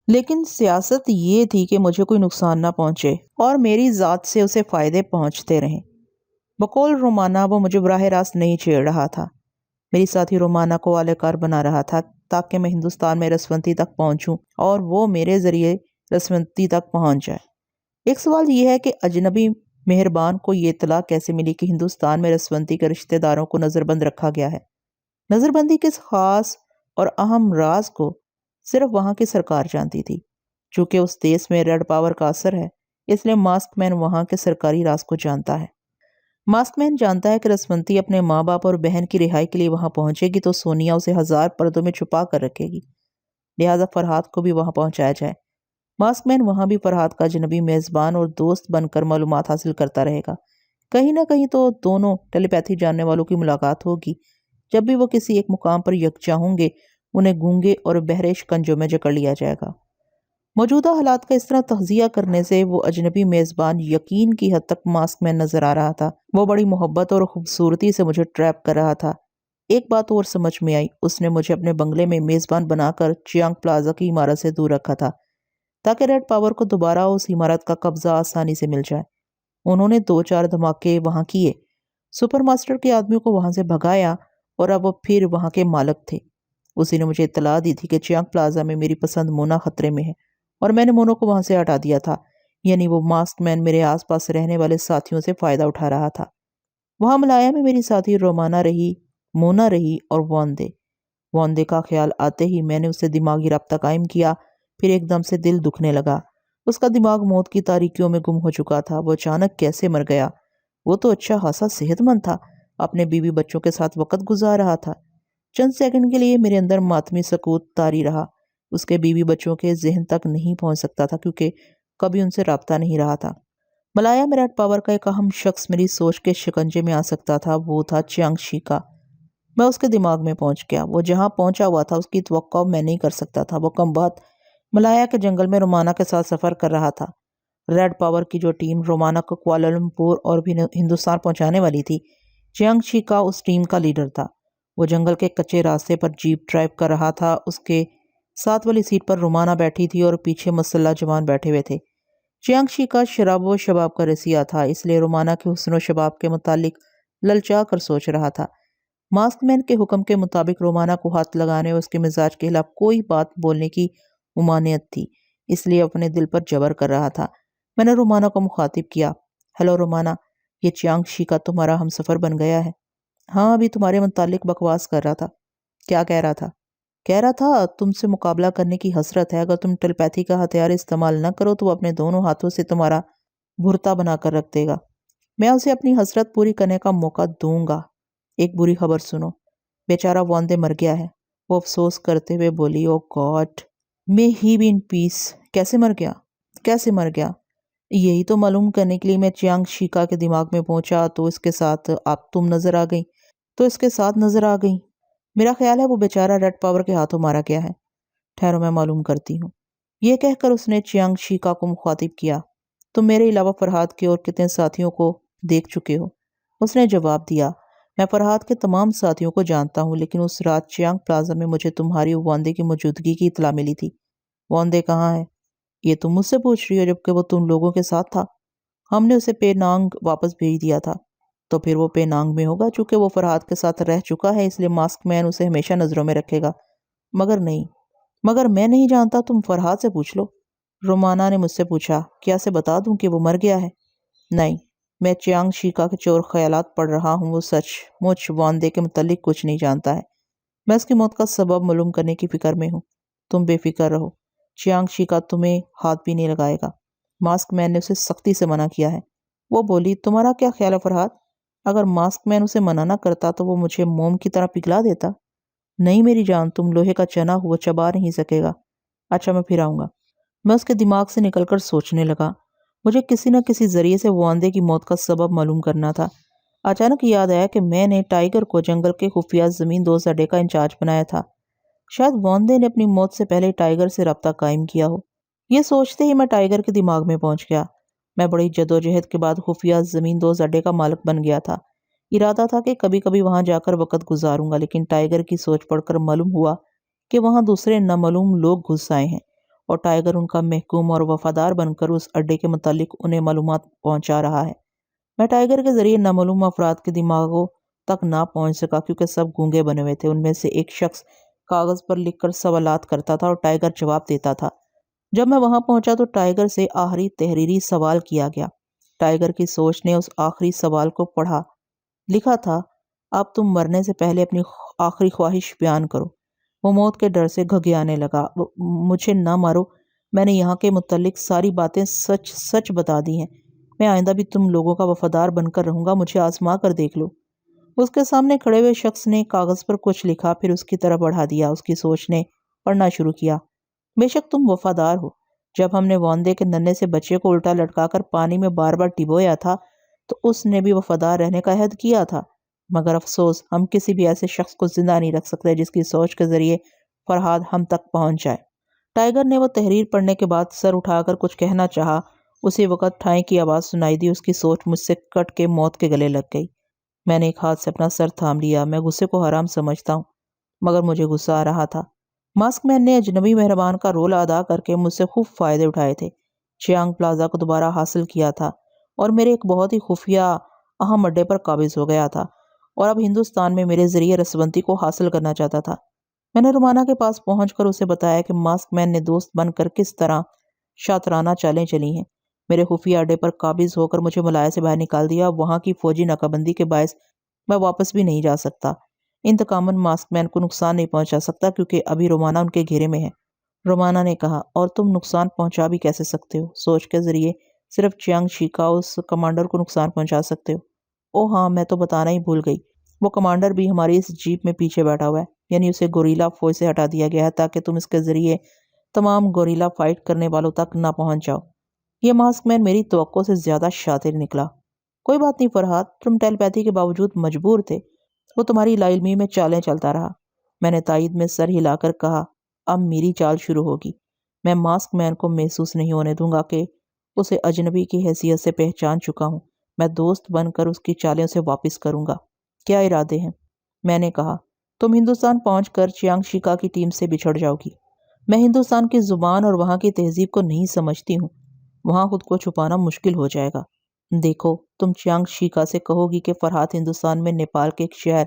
لیکن سیاست یہ تھی کہ مجھے کوئی نقصان نہ پہنچے اور میری ذات سے اسے فائدے پہنچتے رہیں۔ بقول رومانا وہ مجھے براہ راست نہیں چھیڑ رہا تھا، میری ساتھی رومانا کو اعلی کار بنا رہا تھا تاکہ میں ہندوستان میں رسونتی تک پہنچوں اور وہ میرے ذریعے رسونتی تک پہنچ جائے۔ ایک سوال یہ ہے کہ اجنبی مہربان کو یہ اطلاع کیسے ملی کہ ہندوستان میں رسونتی کے رشتہ داروں کو نظر بند رکھا گیا ہے؟ نظر بندی کے خاص اور اہم راز کو صرف وہاں کی سرکار جانتی تھی۔ چونکہ اس دیس میں ریڈ پاور کا اثر ہے، اس لیے ماسک مین وہاں کے سرکاری راز کو جانتا ہے۔ ماسک مین جانتا ہے کہ رسونتی اپنے ماں باپ اور بہن کی رہائی کے لیے وہاں پہنچے گی تو سونیا اسے 1000 پردوں میں چھپا کر رکھے گی، لہٰذا فرحاد کو بھی وہاں پہنچایا جائے۔ ماسک مین وہاں بھی فرحاد کا اجنبی میزبان اور دوست بن کر معلومات حاصل کرتا رہے گا۔ کہیں نہ کہیں تو دونوں ٹیلی پیتھی جاننے والوں کی ملاقات ہوگی۔ جب بھی وہ کسی ایک مقام پر یکجا ہوں گے، انہیں گونگے اور بہرے شکنجوں میں جکڑ لیا جائے گا۔ موجودہ حالات کا اس طرح تجزیہ کرنے سے وہ اجنبی میزبان یقین کی حد تک ماسک مین نظر آ رہا تھا۔ وہ بڑی محبت اور خوبصورتی سے مجھے ٹریپ کر رہا تھا۔ ایک بات اور سمجھ میں آئی، اس نے مجھے اپنے بنگلے میں میزبان بنا کر چیانگ پلازا کی عمارت سے دور رکھا تھا تاکہ ریڈ پاور کو دوبارہ اس عمارت کا قبضہ آسانی سے مل جائے۔ انہوں نے 2-4 دھماکے وہاں کیے، سپر ماسٹر کے آدمیوں کو وہاں سے بھگایا اور اب وہ پھر وہاں کے مالک تھے۔ اسی نے مجھے اطلاع دی تھی کہ چیانگ پلازا میں میری پسند مونا خطرے میں ہے اور میں نے مونو کو وہاں سے ہٹا دیا تھا، یعنی وہ ماسک مین میرے آس پاس رہنے والے ساتھیوں سے فائدہ اٹھا رہا تھا۔ وہاں ملایا میں میری ساتھی رومانا رہی، مونا رہی اور واندے کا خیال آتے ہی میں نے اس سے دماغی رابطہ قائم کیا۔ پھر ایک دم سے دل دکھنے لگا۔ اس کا دماغ موت کی تاریکیوں میں گم ہو چکا تھا۔ وہ اچانک کیسے مر گیا؟ وہ تو اچھا خاصا صحت مند تھا، اپنے بیوی بچوں کے ساتھ وقت گزار رہا تھا۔ چند سیکنڈ کے لیے میرے اندر ماتمی سکوت طاری رہا۔ اس کے بیوی بچوں کے ذہن تک نہیں پہنچ سکتا تھا کیونکہ کبھی ان سے رابطہ نہیں رہا تھا۔ ملایا میں ریڈ پاور کا ایک اہم شخص میری سوچ کے شکنجے میں آ سکتا تھا، وہ تھا چیانگ شیکا۔ میں اس کے دماغ میں پہنچ گیا۔ وہ جہاں پہنچا ہوا تھا اس کی توقع میں نہیں کر سکتا تھا۔ وہ کم بات ملایا کے جنگل میں رومانا کے ساتھ سفر کر رہا تھا۔ ریڈ پاور کی جو ٹیم رومانا کو کوالالمپور اور بھی ہندوستان پہنچانے والی تھی، چیانگ شیکا اس ٹیم کا لیڈر تھا۔ وہ جنگل کے کچے راستے پر جیپ ڈرائیو کر رہا تھا۔ اس کے ساتھ والی سیٹ پر رومانا بیٹھی تھی اور پیچھے مسلح جوان بیٹھے ہوئے تھے۔ چیانگ شیکا شراب و شباب کا رسیا تھا، اس لیے رومانا کے حسن و شباب کے متعلق للچا کر سوچ رہا تھا۔ ماسک مین کے حکم کے مطابق رومانا کو ہاتھ لگانے اور اس کے مزاج کے خلاف کوئی بات بولنے کی ممانعت تھی، اس لیے اپنے دل پر جبر کر رہا تھا۔ میں نے رومانا کو مخاطب کیا، ہیلو رومانا، یہ چیانگ شیکا تمہارا ہم سفر بن گیا ہے۔ ہاں، ابھی تمہارے متعلق بکواس کر رہا تھا۔ کیا کہہ رہا تھا؟ کہہ رہا تھا تم سے مقابلہ کرنے کی حسرت ہے، اگر تم ٹیلیپیتھی کا ہتھیار استعمال نہ کرو تو وہ اپنے دونوں ہاتھوں سے تمہارا بھرتا بنا کر رکھ دے گا۔ میں اسے اپنی حسرت پوری کرنے کا موقع دوں گا۔ ایک بری خبر سنو، بیچارہ واندے مر گیا ہے۔ وہ افسوس کرتے ہوئے بولی، او God, may he be in پیس۔ کیسے مر گیا؟ کیسے مر گیا؟ یہی تو معلوم کرنے کے لیے میں چیانگ شیکا کے دماغ میں پہنچا تو اس کے ساتھ تم نظر آ گئی۔ میرا خیال ہے وہ بیچارہ ریڈ پاور کے ہاتھوں مارا گیا ہے۔ ٹھہرو، میں معلوم کرتی ہوں۔ یہ کہہ کر اس نے چیانگ شیکا کو مخاطب کیا، تم میرے علاوہ فرحاد کے اور کتنے ساتھیوں کو دیکھ چکے ہو؟ اس نے جواب دیا، میں فرحاد کے تمام ساتھیوں کو جانتا ہوں، لیکن اس رات چیانگ پلازا میں مجھے تمہاری واندے کی موجودگی کی اطلاع ملی تھی۔ واندے کہاں ہے؟ یہ تم مجھ سے پوچھ رہی ہو جبکہ وہ تم لوگوں کے ساتھ تھا۔ ہم نے اسے پینانگ واپس بھیج دیا تھا۔ تو پھر وہ پینانگ میں ہوگا، چونکہ وہ فرحاد کے ساتھ رہ چکا ہے، اس لیے ماسک مین اسے ہمیشہ نظروں میں رکھے گا۔ مگر میں نہیں جانتا، تم فرحاد سے پوچھ لو۔ رومانا نے مجھ سے پوچھا، کیا اسے بتا دوں کہ وہ مر گیا ہے؟ نہیں، میں چیانگ شیکا کے چور خیالات پڑھ رہا ہوں، وہ سچ مچ واندے کے متعلق کچھ نہیں جانتا ہے۔ میں اس کی موت کا سبب معلوم کرنے کی فکر میں ہوں۔ تم بے فکر رہو، چیانگ شیکا تمہیں ہاتھ بھی نہیں لگائے گا۔ ماسک مین نے اسے سختی سے منع کیا ہے۔ وہ بولی، تمہارا کیا خیال ہے فرحاد؟ اگر ماسک مین اسے منع نہ کرتا تو وہ مجھے موم کی طرح پگھلا دیتا۔ نہیں میری جان، تم لوہے کا چنا ہو، وہ چبا نہیں سکے گا۔ اچھا، میں پھر آؤں گا۔ میں اس کے دماغ سے نکل کر سوچنے لگا، مجھے کسی نہ کسی ذریعے سے واندے کی موت کا سبب معلوم کرنا تھا۔ اچانک یاد آیا کہ میں نے ٹائیگر کو جنگل کے خفیہ زمین دوز اڈے کا انچارج بنایا تھا۔ شاید واندے نے اپنی موت سے پہلے ٹائیگر سے رابطہ قائم کیا ہو۔ یہ سوچتے ہی میں ٹائیگر کے دماغ میں پہنچ گیا۔ میں بڑی جدوجہد کے بعد خفیہ زمین دوز اڈے کا مالک بن گیا تھا۔ ارادہ تھا کہ کبھی کبھی وہاں جا کر وقت گزاروں گا، لیکن ٹائیگر کی سوچ پڑھ کر معلوم ہوا کہ وہاں دوسرے نامعلوم لوگ گھس آئے ہیں اور ٹائیگر ان کا محکوم اور وفادار بن کر اس اڈے کے متعلق انہیں معلومات پہنچا رہا ہے۔ میں ٹائیگر کے ذریعے نامعلوم افراد کے دماغوں تک نہ پہنچ سکا کیونکہ سب گونگے بنے ہوئے تھے۔ ان میں سے ایک شخص کاغذ پر لکھ کر سوالات کرتا تھا اور ٹائیگر جواب دیتا تھا۔ جب میں وہاں پہنچا تو ٹائیگر سے آخری تحریری سوال کیا گیا۔ ٹائیگر کی سوچ نے اس آخری سوال کو پڑھا۔ لکھا تھا، اب تم مرنے سے پہلے اپنی آخری خواہش بیان کرو۔ وہ موت کے ڈر سے گھگیانے لگا۔ مجھے نہ مارو، میں نے یہاں کے متعلق ساری باتیں سچ سچ بتا دی ہیں۔ میں آئندہ بھی تم لوگوں کا وفادار بن کر رہوں گا، مجھے آزما کر دیکھ لو۔ اس کے سامنے کھڑے ہوئے شخص نے کاغذ پر کچھ لکھا، پھر اس کی طرف بڑھا دیا۔ اس کی سوچ نے پڑھنا شروع کیا۔ بے شک تم وفادار ہو۔ جب ہم نے واندے کے ننھے سے بچے کو الٹا لٹکا کر پانی میں بار بار ڈبویا تھا تو اس نے بھی وفادار رہنے کا عہد کیا تھا، مگر افسوس ہم کسی بھی ایسے شخص کو زندہ نہیں رکھ سکتے جس کی سوچ کے ذریعے فرہاد ہم تک پہنچ جائے۔ ٹائیگر نے وہ تحریر پڑھنے کے بعد سر اٹھا کر کچھ کہنا چاہا۔ اسی وقت ٹھائیں کی آواز سنائی دی۔ اس کی سوچ مجھ سے کٹ کے موت کے گلے لگ گئی۔ میں نے ایک ہاتھ سے اپنا سر تھام لیا۔ میں غصے کو حرام سمجھتا ہوں، مگر مجھے غصہ آ رہا تھا۔ ماسک مین نے اجنبی مہربان کا رول ادا کر کے مجھ سے خوب فائدے اٹھائے تھے۔ چیانگ پلازا کو دوبارہ حاصل کیا تھا اور میرے ایک بہت ہی خفیہ اہم اڈے پر قابض ہو گیا تھا، اور اب ہندوستان میں میرے ذریعے رسونتی کو حاصل کرنا چاہتا تھا۔ میں نے رومانا کے پاس پہنچ کر اسے بتایا کہ ماسک مین نے دوست بن کر کس طرح شاطرانہ چالیں چلی ہیں۔ میرے خفیہ اڈے پر قابض ہو کر مجھے ملائے سے باہر نکال دیا۔ وہاں کی فوجی ناکہ بندی کے باعث میں واپس بھی نہیں جا سکتا۔ انتقاماً ماسک مین کو نقصان نہیں پہنچا سکتا کیونکہ ابھی رومانا ان کے گھیرے میں ہے۔ رومانا نے کہا، اور تم نقصان پہنچا بھی کیسے سکتے ہو؟ سوچ کے ذریعے صرف چیانگ شیکا اس کمانڈر کو نقصان پہنچا سکتے ہو۔ او ہاں، میں تو بتانا ہی بھول گئی، وہ کمانڈر بھی ہماری اس جیپ میں پیچھے بیٹھا ہوا ہے، یعنی اسے گوریلا فوج سے ہٹا دیا گیا ہے تاکہ تم اس کے ذریعے تمام گوریلا فائٹ کرنے والوں تک نہ پہنچ جاؤ۔ یہ ماسک مین میری توقع سے زیادہ شاطر نکلا۔ کوئی بات نہیں فرہاد، تم ٹیلیپیتھی کے باوجود مجبور تھے، وہ تمہاری لا علمی میں چالیں چلتا رہا۔ میں نے تائید میں سر ہلا کر کہا، اب میری چال شروع ہوگی۔ میں ماسک مین کو محسوس نہیں ہونے دوں گا کہ اسے اجنبی کی حیثیت سے پہچان چکا ہوں۔ میں دوست بن کر اس کی چالیں اسے واپس کروں گا۔ کیا ارادے ہیں؟ میں نے کہا، تم ہندوستان پہنچ کر چیانگ شیکا کی ٹیم سے بچھڑ جاؤ گی۔ میں ہندوستان کی زبان اور وہاں کی تہذیب کو نہیں سمجھتی ہوں، وہاں خود کو چھپانا مشکل ہو جائے گا۔ دیکھو، تم چیانگ شیکا سے کہو گی کہ فرحات ہندوستان میں نیپال کے ایک شہر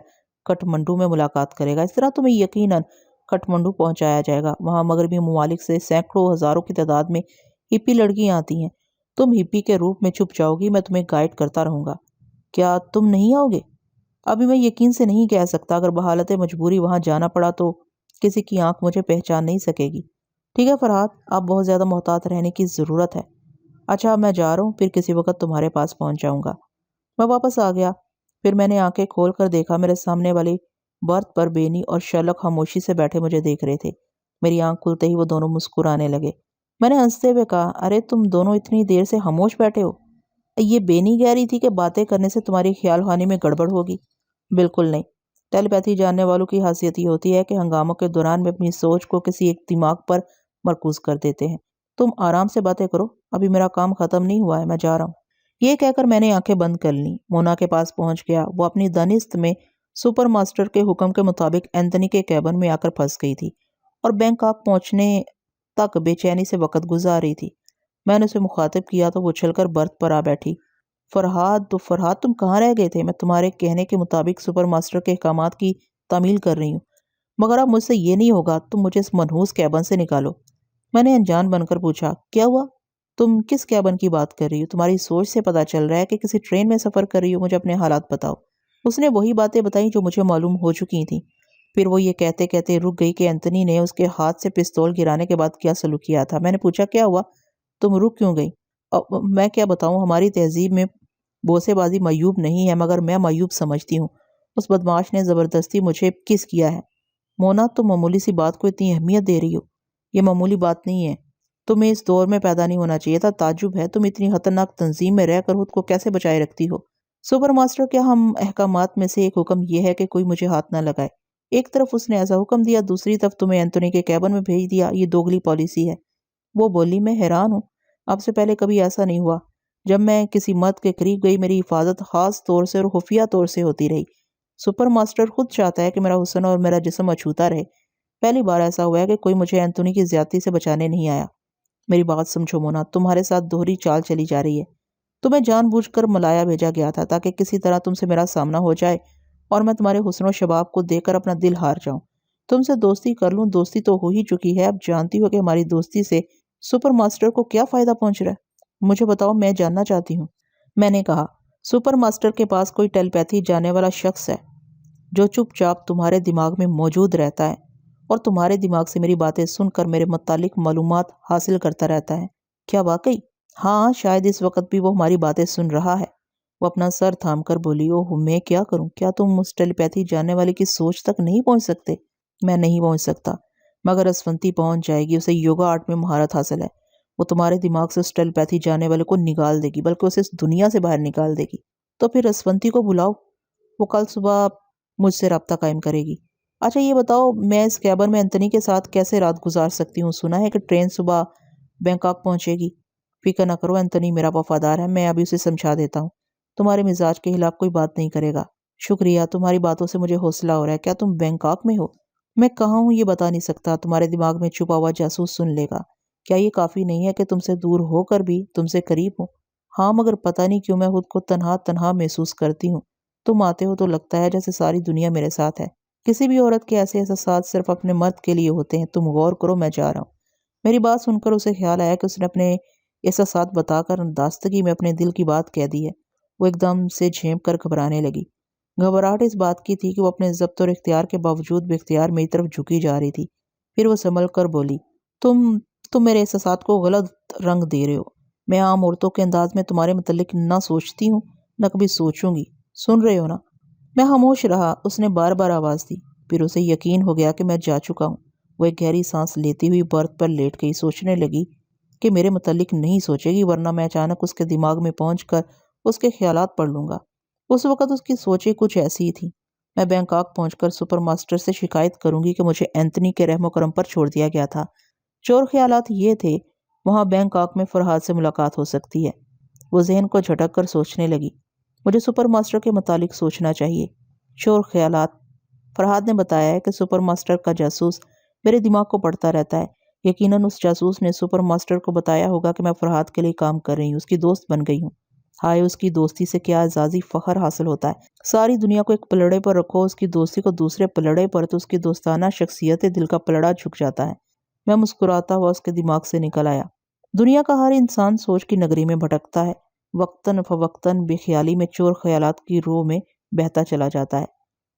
کٹھمنڈو میں ملاقات کرے گا۔ اس طرح تمہیں یقیناً کٹھمنڈو پہنچایا جائے گا۔ وہاں مغربی ممالک سے سینکڑوں ہزاروں کی تعداد میں ہپی لڑکیاں آتی ہیں۔ تم ہپی کے روپ میں چھپ جاؤ گی، میں تمہیں گائیڈ کرتا رہوں گا۔ کیا تم نہیں آؤ گے؟ ابھی میں یقین سے نہیں کہہ سکتا، اگر بحالت مجبوری وہاں جانا پڑا تو کسی کی آنکھ مجھے پہچان نہیں سکے گی۔ ٹھیک ہے فرحات، اب بہت زیادہ محتاط رہنے کی ضرورت ہے۔ اچھا، میں جا رہا ہوں، پھر کسی وقت تمہارے پاس پہنچ جاؤں گا۔ میں واپس آ گیا۔ پھر میں نے آنکھیں کھول کر دیکھا، میرے سامنے والی برتھ پر بینی اور شرلک خاموشی سے بیٹھے مجھے دیکھ رہے تھے۔ میری آنکھ کھلتے ہی وہ دونوں مسکرانے لگے۔ میں نے ہنستے ہوئے کہا، ارے تم دونوں اتنی دیر سے خاموش بیٹھے ہو؟ یہ بینی کہہ رہی تھی کہ باتیں کرنے سے تمہاری خیال خوانی میں گڑبڑ ہوگی۔ بالکل نہیں، ٹیلیپیتھی جاننے والوں کی خاصیت یہ ہوتی ہے کہ ہنگاموں کے دوران میں اپنی سوچ کو کسی ایک دماغ پر مرکوز کر دیتے ہیں۔ تم آرام سے باتیں کرو، ابھی میرا کام ختم نہیں ہوا ہے، میں جا رہا ہوں۔ یہ کہہ کر میں نے آنکھیں بند کر لیں۔ مونا کے پاس پہنچ گیا۔ وہ اپنی دانست میں سپر ماسٹر کے حکم کے مطابق اینتھنی کے کیبن میں آ کر پھنس گئی تھی اور بینکاک پہنچنے تک بے چینی سے وقت گزار رہی تھی۔ میں نے اسے مخاطب کیا تو وہ اچھل کر برتھ پر آ بیٹھی۔ فرحاد تم کہاں رہ گئے تھے؟ میں تمہارے کہنے کے مطابق سپر ماسٹر کے احکامات کی تعمیل کر رہی ہوں، مگر اب مجھ سے یہ نہیں ہوگا، تم مجھے اس منحوس کیبن سے نکالو۔ میں نے انجان بن کر پوچھا، کیا ہوا؟ تم کس کیبن کی بات کر رہی ہو؟ تمہاری سوچ سے پتہ چل رہا ہے کہ کسی ٹرین میں سفر کر رہی ہو، مجھے اپنے حالات بتاؤ۔ اس نے وہی باتیں بتائیں جو مجھے معلوم ہو چکی تھیں۔ پھر وہ یہ کہتے کہتے رک گئی کہ اینتھنی نے اس کے ہاتھ سے پستول گرانے کے بعد کیا سلوک کیا تھا۔ میں نے پوچھا، کیا ہوا؟ تم رک کیوں گئی؟ میں کیا بتاؤں، ہماری تہذیب میں بوسے بازی معیوب نہیں ہے، مگر میں معیوب سمجھتی ہوں۔ اس بدمعاش نے زبردستی مجھے کس کیا ہے۔ مونا، تم معمولی سی بات کو اتنی اہمیت دے رہی ہو، یہ معمولی بات نہیں ہے۔ تمہیں اس دور میں پیدا نہیں ہونا چاہیے تھا۔ تعجب ہے، تم اتنی خطرناک تنظیم میں رہ کر خود کو کیسے بچائے رکھتی ہو۔ سپر ماسٹر کے اہم احکامات میں سے ایک حکم یہ ہے کہ کوئی مجھے ہاتھ نہ لگائے۔ ایک طرف اس نے ایسا حکم دیا، دوسری طرف تمہیں اینتھنی کے کیبن میں بھیج دیا، یہ دوگلی پالیسی ہے۔ وہ بولی، میں حیران ہوں، اب سے پہلے کبھی ایسا نہیں ہوا۔ جب میں کسی مرد کے قریب گئی، میری حفاظت خاص طور سے اور خفیہ طور سے ہوتی رہی۔ سپر ماسٹر خود چاہتا ہے کہ میرا حسن اور میرا جسم اچھوتا رہے۔ پہلی بار ایسا ہوا ہے کہ کوئی مجھے اینتھونی کی زیادتی سے بچانے نہیں آیا۔ میری بات سمجھو مونا، تمہارے ساتھ دوہری چال چلی جا رہی ہے۔ تمہیں جان بوجھ کر ملایا بھیجا گیا تھا تاکہ کسی طرح تم سے میرا سامنا ہو جائے اور میں تمہارے حسن و شباب کو دیکھ کر اپنا دل ہار جاؤں، تم سے دوستی کر لوں۔ دوستی تو ہو ہی چکی ہے، اب جانتی ہو کہ ہماری دوستی سے سپر ماسٹر کو کیا فائدہ پہنچ رہا ہے؟ مجھے بتاؤ، میں جاننا چاہتی ہوں۔ میں نے کہا، سپر ماسٹر کے پاس کوئی ٹیلیپیتھی جاننے والا شخص ہے جو چپ چاپ تمہارے دماغ میں موجود رہتا ہے اور تمہارے دماغ سے میری باتیں سن کر میرے متعلق معلومات حاصل کرتا رہتا ہے۔ کیا واقعی؟ ہاں، شاید اس وقت بھی وہ ہماری باتیں سن رہا ہے۔ وہ اپنا سر تھام کر بولی، اوہ میں کیا کروں؟ کیا تم اس ٹیلیپیتھی جاننے والے کی سوچ تک نہیں پہنچ سکتے؟ میں نہیں پہنچ سکتا، مگر اسونتی پہنچ جائے گی۔ اسے یوگا آرٹ میں مہارت حاصل ہے۔ وہ تمہارے دماغ سے اس ٹیلیپیتھی جاننے والے کو نکال دے گی، بلکہ اسے اس دنیا سے باہر نکال دے گی۔ تو پھر اسونتی کو بلاؤ، وہ کل صبح مجھ سے رابطہ قائم کرے گی۔ اچھا یہ بتاؤ، میں اس کیبن میں اینتھونی کے ساتھ کیسے رات گزار سکتی ہوں؟ سنا ہے کہ ٹرین صبح بینکاک پہنچے گی۔ فکر نہ کرو، اینتھونی میرا وفادار ہے، میں ابھی اسے سمجھا دیتا ہوں۔ تمہارے مزاج کے خلاف کوئی بات نہیں کرے گا۔ شکریہ، تمہاری باتوں سے مجھے حوصلہ ہو رہا ہے۔ کیا تم بینکاک میں ہو؟ میں کہاں ہوں یہ بتا نہیں سکتا، تمہارے دماغ میں چھپا ہوا جاسوس سن لے گا۔ کیا یہ کافی نہیں ہے کہ تم سے دور ہو کر بھی تم سے قریب ہوں؟ ہاں، مگر پتہ نہیں کیوں میں خود کو تنہا تنہا محسوس کرتی ہوں۔ تم آتے ہو تو لگتا ہے جیسے ساری دنیا میرے ساتھ ہے۔ کسی بھی عورت کے ایسے احساسات صرف اپنے مرد کے لیے ہوتے ہیں۔ تم غور کرو، میں جا رہا ہوں۔ میری بات سن کر اسے خیال آیا کہ اس نے اپنے احساسات بتا کر داستگی میں اپنے دل کی بات کہہ دی ہے۔ وہ ایک دم سے جھینپ کر گھبرانے لگی۔ گھبراہٹ اس بات کی تھی کہ وہ اپنے ضبط اور اختیار کے باوجود بے اختیار میری طرف جھکی جا رہی تھی۔ پھر وہ سنبھل کر بولی، تم میرے احساسات کو غلط رنگ دے رہے ہو۔ میں عام عورتوں کے انداز میں تمہارے متعلق نہ سوچتی ہوں، نہ کبھی سوچوں گی۔ سن رہے ہو نا؟ میں خاموش رہا۔ اس نے بار بار آواز دی۔ پھر اسے یقین ہو گیا کہ میں جا چکا ہوں۔ وہ ایک گہری سانس لیتی ہوئی برتھ پر لیٹ گئی، سوچنے لگی کہ میرے متعلق نہیں سوچے گی، ورنہ میں اچانک اس کے دماغ میں پہنچ کر اس کے خیالات پڑھ لوں گا۔ اس وقت اس کی سوچیں کچھ ایسی ہی تھیں۔ میں بینکاک پہنچ کر سپر ماسٹر سے شکایت کروں گی کہ مجھے اینتھونی کے رحم و کرم پر چھوڑ دیا گیا تھا۔ چور خیالات یہ تھے، وہاں بینکاک میں فرحاد سے ملاقات ہو سکتی ہے۔ وہ ذہن کو جھٹک کر سوچنے لگی، مجھے سپر ماسٹر کے متعلق سوچنا چاہیے۔ چور خیالات۔ فرحاد نے بتایا ہے کہ سپر ماسٹر کا جاسوس میرے دماغ کو پڑھتا رہتا ہے۔ یقیناً اس جاسوس نے سپر ماسٹر کو بتایا ہوگا کہ میں فرحاد کے لیے کام کر رہی ہوں، اس کی دوست بن گئی ہوں۔ ہائے، اس کی دوستی سے کیا اعزازی فخر حاصل ہوتا ہے۔ ساری دنیا کو ایک پلڑے پر رکھو، اس کی دوستی کو دوسرے پلڑے پر، تو اس کی دوستانہ شخصیت دل کا پلڑا جھک جاتا ہے۔ میں مسکراتا ہوا اس کے دماغ سے نکل آیا۔ دنیا کا ہر انسان سوچ کی نگری میں بھٹکتا ہے، وقتاً فوقتاً بے خیالی میں چور خیالات کی رو میں بہتا چلا جاتا ہے۔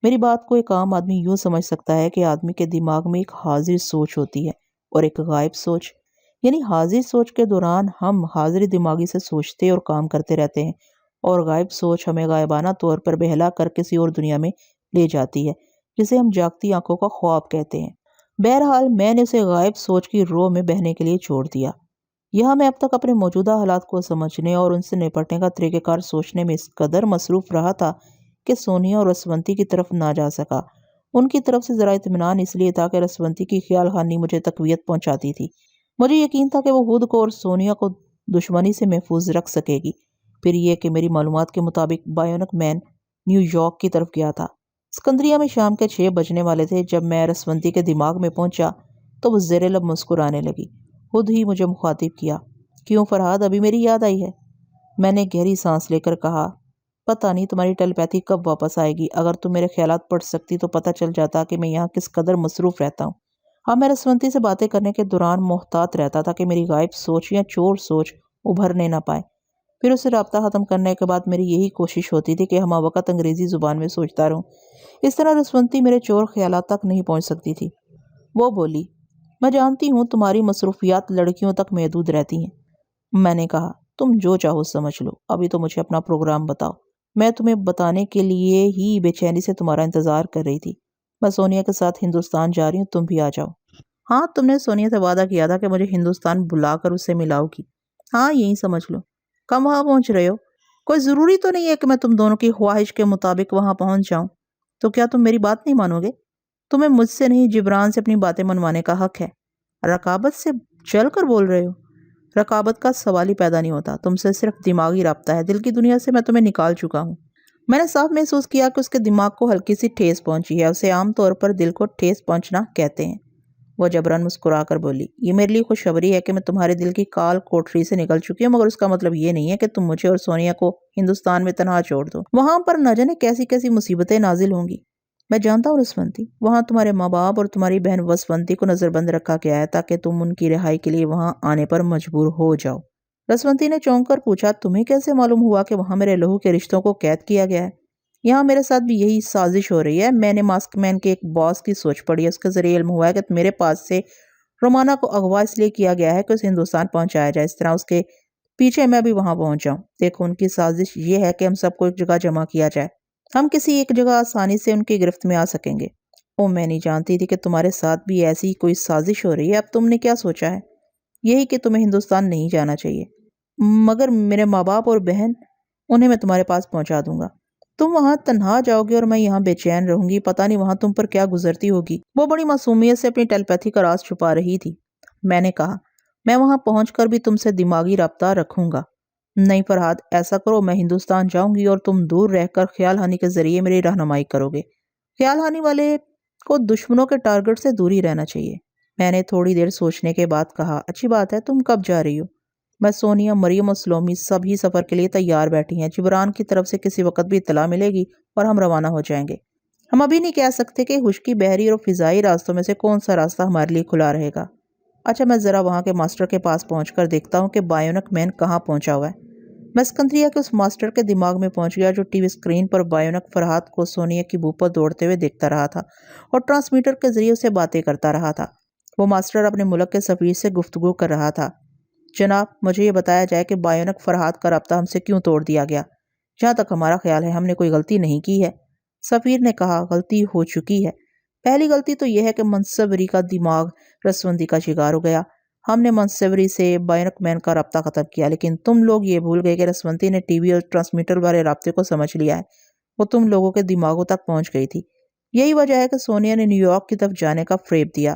میری بات کو ایک عام آدمی یوں سمجھ سکتا ہے کہ آدمی کے دماغ میں ایک حاضر سوچ ہوتی ہے اور ایک غائب سوچ، یعنی حاضر سوچ کے دوران ہم حاضر دماغی سے سوچتے اور کام کرتے رہتے ہیں، اور غائب سوچ ہمیں غائبانہ طور پر بہلا کر کسی اور دنیا میں لے جاتی ہے، جسے ہم جاگتی آنکھوں کا خواب کہتے ہیں۔ بہرحال میں نے اسے غائب سوچ کی رو میں بہنے کے لیے چھوڑ دیا۔ یہاں میں اب تک اپنے موجودہ حالات کو سمجھنے اور ان سے نپٹنے کا طریقہ کار سوچنے میں اس قدر مصروف رہا تھا کہ سونیا اور رسونتی کی طرف نہ جا سکا۔ ان کی طرف سے ذرا اطمینان اس لیے تھا کہ رسونتی کی خیال خانی مجھے تقویت پہنچاتی تھی۔ مجھے یقین تھا کہ وہ خود کو اور سونیا کو دشمنی سے محفوظ رکھ سکے گی۔ پھر یہ کہ میری معلومات کے مطابق بائیونک مین نیو یارک کی طرف گیا تھا۔ اسکندریہ میں شام کے 6 بجنے والے تھے۔ جب میں رسونتی کے دماغ میں پہنچا تو وہ زیر لب مسکرانے لگی۔ خود ہی مجھے مخاطب کیا، کیوں فرحاد، ابھی میری یاد آئی ہے؟ میں نے گہری سانس لے کر کہا، پتہ نہیں تمہاری ٹیلیپیتھی کب واپس آئے گی۔ اگر تم میرے خیالات پڑھ سکتی تو پتہ چل جاتا کہ میں یہاں کس قدر مصروف رہتا ہوں۔ ہاں، میں رسونتی سے باتیں کرنے کے دوران محتاط رہتا تھا کہ میری غائب سوچ یا چور سوچ ابھرنے نہ پائے۔ پھر اسے رابطہ ختم کرنے کے بعد میری یہی کوشش ہوتی تھی کہ ہمہ وقت انگریزی زبان میں سوچتا رہوں۔ اس طرح رسونتی میرے چور خیالات تک نہیں پہنچ سکتی تھی۔ وہ بولی، میں جانتی ہوں تمہاری مصروفیات لڑکیوں تک محدود رہتی ہیں۔ میں نے کہا، تم جو چاہو سمجھ لو، ابھی تو مجھے اپنا پروگرام بتاؤ۔ میں تمہیں بتانے کے لیے ہی بے چینی سے تمہارا انتظار کر رہی تھی۔ میں سونیا کے ساتھ ہندوستان جا رہی ہوں، تم بھی آ جاؤ۔ ہاں، تم نے سونیا سے وعدہ کیا تھا کہ مجھے ہندوستان بلا کر اس سے ملاؤ گی۔ ہاں، یہی سمجھ لو۔ کب وہاں پہنچ رہے ہو؟ کوئی ضروری تو نہیں ہے کہ میں تم دونوں کی خواہش کے مطابق وہاں پہنچ جاؤں۔ تو کیا تم میری بات نہیں مانو گے؟ تمہیں مجھ سے نہیں، جبران سے اپنی باتیں منوانے کا حق ہے۔ رقابت سے چل کر بول رہے ہو؟ رقابت کا سوال ہی پیدا نہیں ہوتا، تم سے صرف دماغی رابطہ ہے، دل کی دنیا سے میں تمہیں نکال چکا ہوں۔ میں نے صاف محسوس کیا کہ اس کے دماغ کو ہلکی سی ٹھیس پہنچی ہے۔ اسے عام طور پر دل کو ٹھیس پہنچنا کہتے ہیں۔ وہ جبران مسکرا کر بولی، یہ میرے لیے خوشخبری ہے کہ میں تمہارے دل کی کال کوٹری سے نکل چکی ہوں، مگر اس کا مطلب یہ نہیں ہے کہ تم مجھے اور سونیا کو ہندوستان میں تنہا چھوڑ دو۔ وہاں پر نہ جانے کیسی کیسی مصیبتیں نازل ہوں گی۔ میں جانتا ہوں رسونتی، وہاں تمہارے ماں باپ اور تمہاری بہن وسونتی کو نظر بند رکھا گیا ہے تاکہ تم ان کی رہائی کے لیے وہاں آنے پر مجبور ہو جاؤ۔ رسونتی نے چونک کر پوچھا، تمہیں کیسے معلوم ہوا کہ وہاں میرے لہو کے رشتوں کو قید کیا گیا ہے؟ یہاں میرے ساتھ بھی یہی سازش ہو رہی ہے۔ میں نے ماسک مین کے ایک باس کی سوچ پڑی ہے، اس کے ذریعے علم ہوا ہے کہ میرے پاس سے رومانا کو اغوا اس لیے کیا گیا ہے کہ اسے ہندوستان پہنچایا جائے، اس طرح اس کے پیچھے میں بھی وہاں پہنچ جاؤں۔ دیکھو، ان کی سازش یہ ہے کہ ہم سب کو ایک جگہ جمع کیا جائے، ہم کسی ایک جگہ آسانی سے ان کی گرفت میں آ سکیں گے۔ میں نہیں جانتی تھی کہ تمہارے ساتھ بھی ایسی کوئی سازش ہو رہی ہے۔ اب تم نے کیا سوچا ہے؟ یہی کہ تمہیں ہندوستان نہیں جانا چاہیے، مگر میرے ماں باپ اور بہن، انہیں میں تمہارے پاس پہنچا دوں گا۔ تم وہاں تنہا جاؤ گے اور میں یہاں بے چین رہوں گی، پتہ نہیں وہاں تم پر کیا گزرتی ہوگی۔ وہ بڑی معصومیت سے اپنی ٹیلیپیتھی کا راز چھپا رہی تھی۔ میں نے کہا، میں وہاں پہنچ کر بھی تم سے دماغی رابطہ رکھوں گا۔ نہیں فرحاد، ایسا کرو، میں ہندوستان جاؤں گی اور تم دور رہ کر خیال ہانی کے ذریعے میری رہنمائی کرو گے۔ خیال ہانی والے کو دشمنوں کے ٹارگٹ سے دور ہی رہنا چاہیے۔ میں نے تھوڑی دیر سوچنے کے بعد کہا، اچھی بات ہے، تم کب جا رہی ہو؟ میں، سونیا، مریم اور سلومی سبھی سفر کے لیے تیار بیٹھی ہیں۔ جبران کی طرف سے کسی وقت بھی اطلاع ملے گی اور ہم روانہ ہو جائیں گے۔ ہم ابھی نہیں کہہ سکتے کہ خشکی، بحری اور فضائی راستوں میں سے کون سا راستہ ہمارے لیے کھلا رہے گا۔ اچھا، میں ذرا وہاں کے ماسٹر کے پاس پہنچ کر دیکھتا ہوں کہ بائیونک مین کہاں پہنچا ہوا ہے۔ میں اسکندریہ کے اس ماسٹر کے دماغ میں پہنچ گیا جو ٹی وی اسکرین پر بائیونک فرحاد کو سونیا کی بو پر دوڑتے ہوئے دیکھتا رہا تھا اور ٹرانسمیٹر کے ذریعے اسے باتیں کرتا رہا تھا۔ وہ ماسٹر اپنے ملک کے سفیر سے گفتگو کر رہا تھا۔ جناب، مجھے یہ بتایا جائے کہ بائیونک فرحاد کا رابطہ ہم سے کیوں توڑ دیا گیا؟ جہاں تک ہمارا خیال ہے، ہم نے کوئی غلطی نہیں کی ہے۔ سفیر نے کہا، غلطی ہو چکی ہے۔ پہلی غلطی تو یہ ہے کہ منصوری کا دماغ رسوندی کا شکار ہو گیا۔ ہم نے منصوری سے بائیونک مین کا رابطہ ختم کیا، لیکن تم لوگ یہ بھول گئے کہ رسونتی نے ٹی وی اور ٹرانسمیٹر والے رابطے کو سمجھ لیا ہے۔ وہ تم لوگوں کے دماغوں تک پہنچ گئی تھی۔ یہی وجہ ہے کہ سونیا نے نیو یارک کی طرف جانے کا فریب دیا۔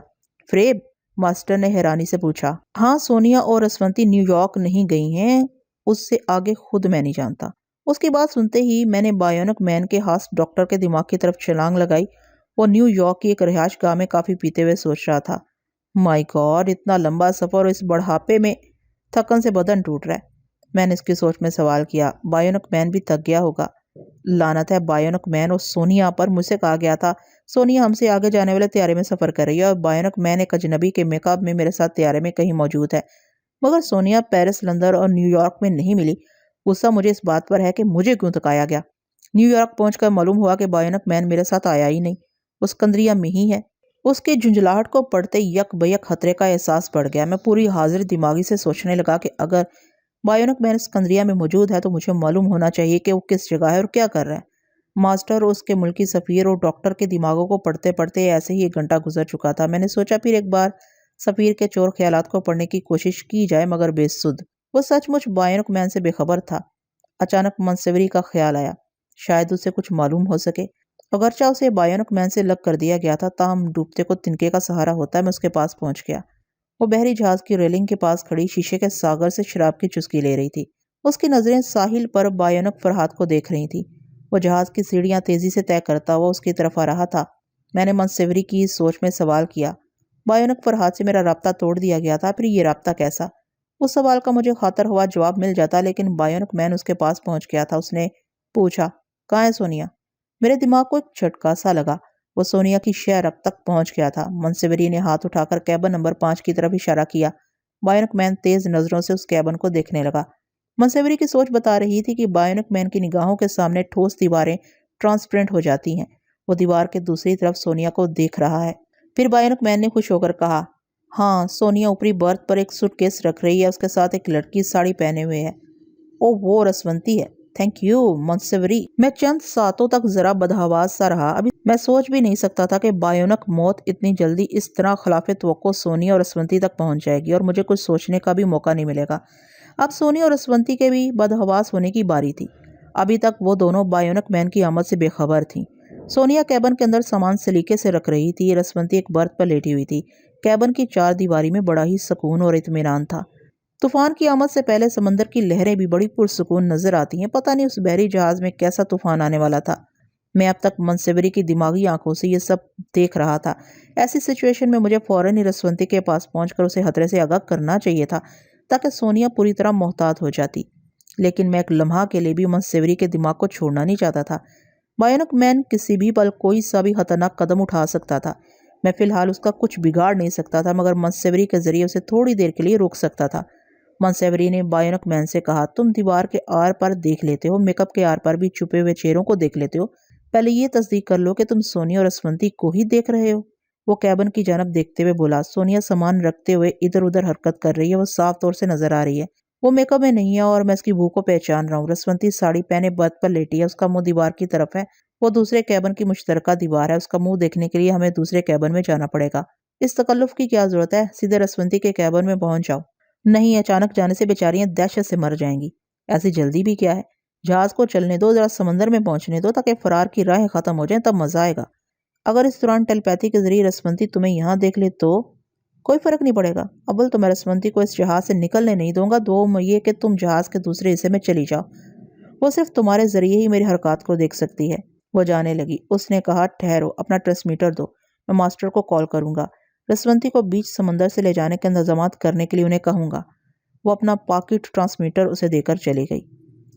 فریب؟ ماسٹر نے حیرانی سے پوچھا۔ ہاں، سونیا اور رسونتی نیو یارک نہیں گئی ہیں، اس سے آگے خود میں نہیں جانتا۔ اس کی بات سنتے ہی میں نے بائیونک مین کے خاص ڈاکٹر کے دماغ کی طرف چھلانگ لگائی۔ وہ نیو یارک کی ایک رہائش گاہ میں کافی پیتے ہوئے سوچ رہا تھا، مائی گاڈ، اتنا لمبا سفر اور اس بڑھاپے میں تھکن سے بدن ٹوٹ رہا ہے۔ میں نے اس کی سوچ میں سوال کیا، بائیونک مین بھی تھک گیا ہوگا؟ لعنت ہے بائیونک مین اور سونیا پر۔ مجھ سے کہا گیا تھا سونیا ہم سے آگے جانے والے طیارے میں سفر کر رہی ہے اور بائیونک مین ایک اجنبی کے میکاب میں میرے ساتھ طیارے میں کہیں موجود ہے، مگر سونیا پیرس، لندن اور نیو یارک میں نہیں ملی۔ غصہ مجھے اس بات پر ہے کہ مجھے کیوں تھکایا گیا۔ نیو یارک پہنچ کر معلوم ہوا کہ بائیونک مین میرے ساتھ آیا ہی نہیں، وہ اسکندریہ میں ہی ہے۔ اس کی جھنجھلاہٹ کو پڑھتے یک بیک خطرے کا احساس بڑھ گیا۔ میں پوری حاضر دماغی سے سوچنے لگا کہ اگر بائیونک مین اسکندریہ میں موجود ہے تو مجھے معلوم ہونا چاہیے کہ وہ کس جگہ ہے اور کیا کر رہا ہے۔ ماسٹر، اس کے ملکی سفیر اور ڈاکٹر کے دماغوں کو پڑھتے پڑھتے ایسے ہی 1 گھنٹہ گزر چکا تھا۔ میں نے سوچا پھر ایک بار سفیر کے چور خیالات کو پڑھنے کی کوشش کی جائے، مگر بے سود۔ وہ سچ مچ بائیونک مین سے بے خبر تھا۔ اچانک منصوری کا خیال آیا، شاید اسے کچھ معلوم ہو سکے۔ اگرچہ اسے بائیونک مین سے لگ کر دیا گیا تھا، تاہم ڈوبتے کو تنکے کا سہارا ہوتا ہے۔ میں اس کے پاس پہنچ گیا۔ وہ بحری جہاز کی ریلنگ کے پاس کھڑی شیشے کے ساغر سے شراب کی چسکی لے رہی تھی۔ اس کی نظریں ساحل پر بائیونک فرحاد کو دیکھ رہی تھیں۔ وہ جہاز کی سیڑھیاں تیزی سے طے کرتا ہوا اس کی طرف آ رہا تھا۔ میں نے منصوری کی سوچ میں سوال کیا، بائیونک فرحاد سے میرا رابطہ توڑ دیا گیا تھا، پھر یہ رابطہ کیسا؟ اس سوال کا مجھے خاطر ہوا جواب مل جاتا، لیکن بائیونک مین اس کے پاس پہنچ گیا تھا۔ اس نے پوچھا، کہاں ہے سونیا؟ میرے دماغ کو ایک جھٹکا سا لگا۔ وہ سونیا کی شہ رگ تک پہنچ گیا تھا۔ منصوری نے ہاتھ اٹھا کر کیبن نمبر 5 کی طرف اشارہ کیا۔ بائیونک مین تیز نظروں سے اس کیبن کو دیکھنے لگا۔ منصوری کی سوچ بتا رہی تھی کہ بائیونک مین کی نگاہوں کے سامنے ٹھوس دیواریں ٹرانسپیرنٹ ہو جاتی ہیں۔ وہ دیوار کے دوسری طرف سونیا کو دیکھ رہا ہے۔ پھر بائیونک مین نے خوش ہو کر کہا، ہاں، سونیا اوپری برتھ پر ایک سوٹ کیس رکھ رہی ہے، اس کے ساتھ ایک لڑکی ساڑی پہنے ہوئے ہے۔ وہ رسونتی ہے۔ Thank you Mansoori. میں چند ساتوں تک ذرا بدحواس سا رہا۔ ابھی میں سوچ بھی نہیں سکتا تھا کہ بائیونک موت اتنی جلدی اس طرح خلاف توقع سونیا اور رسونتی تک پہنچ جائے گی اور مجھے کچھ سوچنے کا بھی موقع نہیں ملے گا۔ اب سونیا اور رسونتی کے بھی بدحواس ہونے کی باری تھی۔ ابھی تک وہ دونوں بائیونک مین کی آمد سے بے خبر تھیں۔ سونیا کیبن کے اندر سامان سلیقے سے رکھ رہی تھی، رسونتی ایک برتھ پر لیٹی ہوئی تھی۔ کیبن کی 4 دیواری میں بڑا ہی سکون اور اطمینان تھا۔ طوفان کی آمد سے پہلے سمندر کی لہریں بھی بڑی پرسکون نظر آتی ہیں۔ پتہ نہیں اس بحری جہاز میں کیسا طوفان آنے والا تھا۔ میں اب تک منصبری کی دماغی آنکھوں سے یہ سب دیکھ رہا تھا۔ ایسی سچویشن میں مجھے فوراً ہی رسونتی کے پاس پہنچ کر اسے خطرے سے آگاہ کرنا چاہیے تھا تاکہ سونیا پوری طرح محتاط ہو جاتی، لیکن میں ایک لمحہ کے لیے بھی منصبری کے دماغ کو چھوڑنا نہیں چاہتا تھا۔ بائیونک مین کسی بھی پل کوئی سا بھی خطرناک قدم اٹھا سکتا تھا۔ میں فی الحال اس کا کچھ بگاڑ نہیں سکتا تھا، مگر منصبری کے ذریعے اسے تھوڑی دیر کے لیے روک سکتا تھا۔ منصبری نے بائیونک مین سے کہا، تم دیوار کے آر پر دیکھ لیتے ہو، میک اپ کے آر پر بھی چھپے ہوئے چہروں کو دیکھ لیتے ہو، پہلے یہ تصدیق کر لو کہ تم سونیا اور رسونتی کو ہی دیکھ رہے ہو۔ وہ کیبن کی جانب دیکھتے ہوئے بولا، سونیا سامان رکھتے ہوئے ادھر ادھر حرکت کر رہی ہے، وہ صاف طور سے نظر آ رہی ہے۔ وہ میک اپ میں نہیں ہے اور میں اس کی بو کو پہچان رہا ہوں۔ رسونتی ساڑی پہنے برتھ پر لیٹی ہے، اس کا منہ دیوار کی طرف ہے۔ وہ دوسرے کیبن کی مشترکہ دیوار ہے، اس کا منہ دیکھنے کے لیے ہمیں دوسرے کیبن میں جانا پڑے گا۔ اس تکلف کی کیا ضرورت ہے؟ سیدھے رسونتی کے کیبن میں پہنچ جاؤ۔ نہیں، اچانک جانے سے بیچاریاں دہشت سے مر جائیں گی۔ ایسی جلدی بھی کیا ہے؟ جہاز کو چلنے دو، ذرا سمندر میں پہنچنے دو تاکہ فرار کی راہیں ختم ہو جائیں، تب مزہ آئے گا۔ اگر اس دوران ٹیلیپیتھی کے ذریعے رسونتی تمہیں یہاں دیکھ لے تو کوئی فرق نہیں پڑے گا۔ اول تو میں رسونتی کو اس جہاز سے نکلنے نہیں دوں گا، دوم یہ کہ تم جہاز کے دوسرے حصے میں چلی جاؤ۔ وہ صرف تمہارے ذریعے ہی میری حرکات کو دیکھ سکتی ہے۔ وہ جانے لگی۔ اس نے کہا، ٹھہرو، اپنا ٹرانسمیٹر دو، میں ماسٹر کو کال کروں گا۔ رسونتی کو بیچ سمندر سے لے جانے کے انتظامات کرنے کے لیے انہیں کہوں گا۔ وہ اپنا پاکٹ ٹرانسمیٹر اسے دے کر چلی گئی۔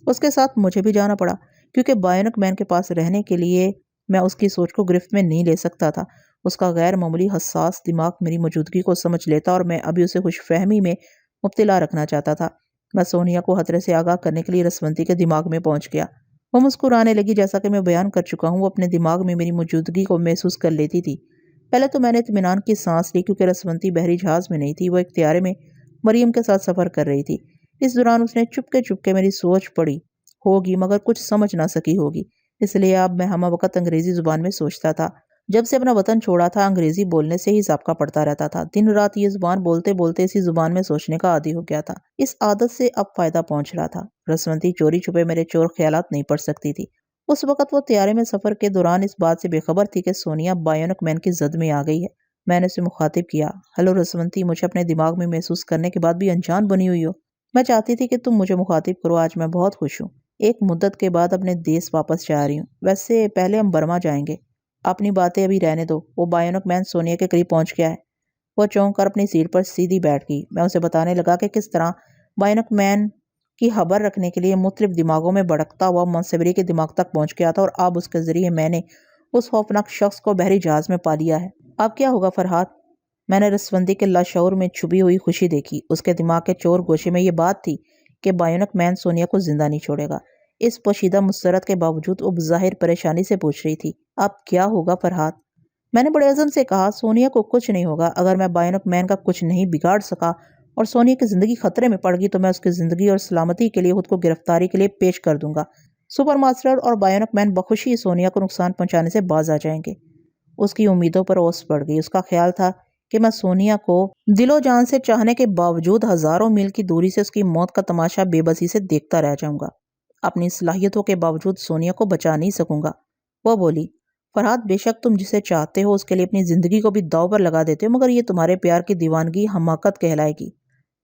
اس کے ساتھ مجھے بھی جانا پڑا، کیونکہ بائیونک مین کے پاس رہنے کے لیے میں اس کی سوچ کو گرفت میں نہیں لے سکتا تھا۔ اس کا غیر معمولی حساس دماغ میری موجودگی کو سمجھ لیتا اور میں ابھی اسے خوش فہمی میں مبتلا رکھنا چاہتا تھا۔ میں سونیا کو خطرے سے آگاہ کرنے کے لیے رسونتی کے دماغ میں پہنچ گیا۔ وہ مسکرانے لگی۔ جیسا کہ میں بیان کر چکا ہوں، وہ اپنے دماغ میں میری موجودگی کو محسوس کر لیتی تھی۔ پہلے تو میں نے اطمینان کی سانس لی، کیونکہ رسونتی بحری جہاز میں نہیں تھی، وہ ایک طیارے میں مریم کے ساتھ سفر کر رہی تھی۔ اس دوران اس نے چپکے میری سوچ پڑھی ہوگی، مگر کچھ سمجھ نہ سکی ہوگی، اس لیے اب میں ہمہ وقت انگریزی زبان میں سوچتا تھا۔ جب سے اپنا وطن چھوڑا تھا، انگریزی بولنے سے ہی ضابطہ پڑتا رہتا تھا۔ دن رات یہ زبان بولتے بولتے اسی زبان میں سوچنے کا عادی ہو گیا تھا۔ اس عادت سے اب فائدہ پہنچ رہا تھا۔ رسونتی چوری چھپے میرے چور خیالات نہیں پڑھ سکتی تھی۔ اس وقت وہ طیارے میں سفر کے دوران اس بات سے بے خبر تھی کہ سونیا بائیونک مین کی زد میں آ گئی ہے۔ میں نے اسے مخاطب کیا، ہلو رسونتی، مجھے اپنے دماغ میں محسوس کرنے کے بعد بھی انجان بنی ہوئی ہو۔ میں چاہتی تھی کہ تم مجھے مخاطب کرو۔ آج میں بہت خوش ہوں۔ ایک مدت کے بعد اپنے دیس واپس جا رہی ہوں۔ ویسے پہلے ہم برما جائیں گے۔ اپنی باتیں ابھی رہنے دو۔ وہ بائیونک مین سونیا کے قریب پہنچ گیا ہے۔ وہ چونک کر اپنی سیٹ پر سیدھی بیٹھ گئی۔ میں اسے بتانے لگا کہ کس طرح بائیونک مین کی خبر رکھنے کے لیے مختلف دماغوں میں بھڑکتا ہوا منصبری کے دماغ تک پہنچ گیا تھا، اور اب اس کے ذریعے میں نے اس خوفناک شخص کو بحری جہاز میں پا لیا ہے۔ اب کیا ہوگا فرحات؟ میں نے رسونتی کے لاشعور میں چھپی ہوئی خوشی دیکھی۔ اس کے دماغ کے چور گوشے میں یہ بات تھی کہ بائیونک مین سونیا کو زندہ نہیں چھوڑے گا۔ اس پوشیدہ مسرت کے باوجود وہ بظاہر پریشانی سے پوچھ رہی تھی، اب کیا ہوگا فرحات؟ میں نے بڑے عزم سے کہا، سونیا کو کچھ نہیں ہوگا۔ اگر میں بائیونک مین کا کچھ نہیں بگاڑ سکا اور سونیا کی زندگی خطرے میں پڑ گئی تو میں اس کی زندگی اور سلامتی کے لیے خود کو گرفتاری کے لیے پیش کر دوں گا۔ سپر ماسٹر اور بائیونک مین بخوشی سونیا کو نقصان پہنچانے سے باز آ جائیں گے۔ اس کی امیدوں پر اوس پڑ گئی۔ اس کا خیال تھا کہ میں سونیا کو دل و جان سے چاہنے کے باوجود ہزاروں میل کی دوری سے اس کی موت کا تماشا بے بسی سے دیکھتا رہ جاؤں گا۔ اپنی صلاحیتوں کے باوجود سونیا کو بچا نہیں سکوں گا۔ وہ بولی، فرحات، بے شک تم جسے چاہتے ہو اس کے لیے اپنی زندگی کو بھی داؤ پر لگا دیتے ہو، مگر یہ تمہارے پیار کی دیوانگی حماقت کہلائے گی۔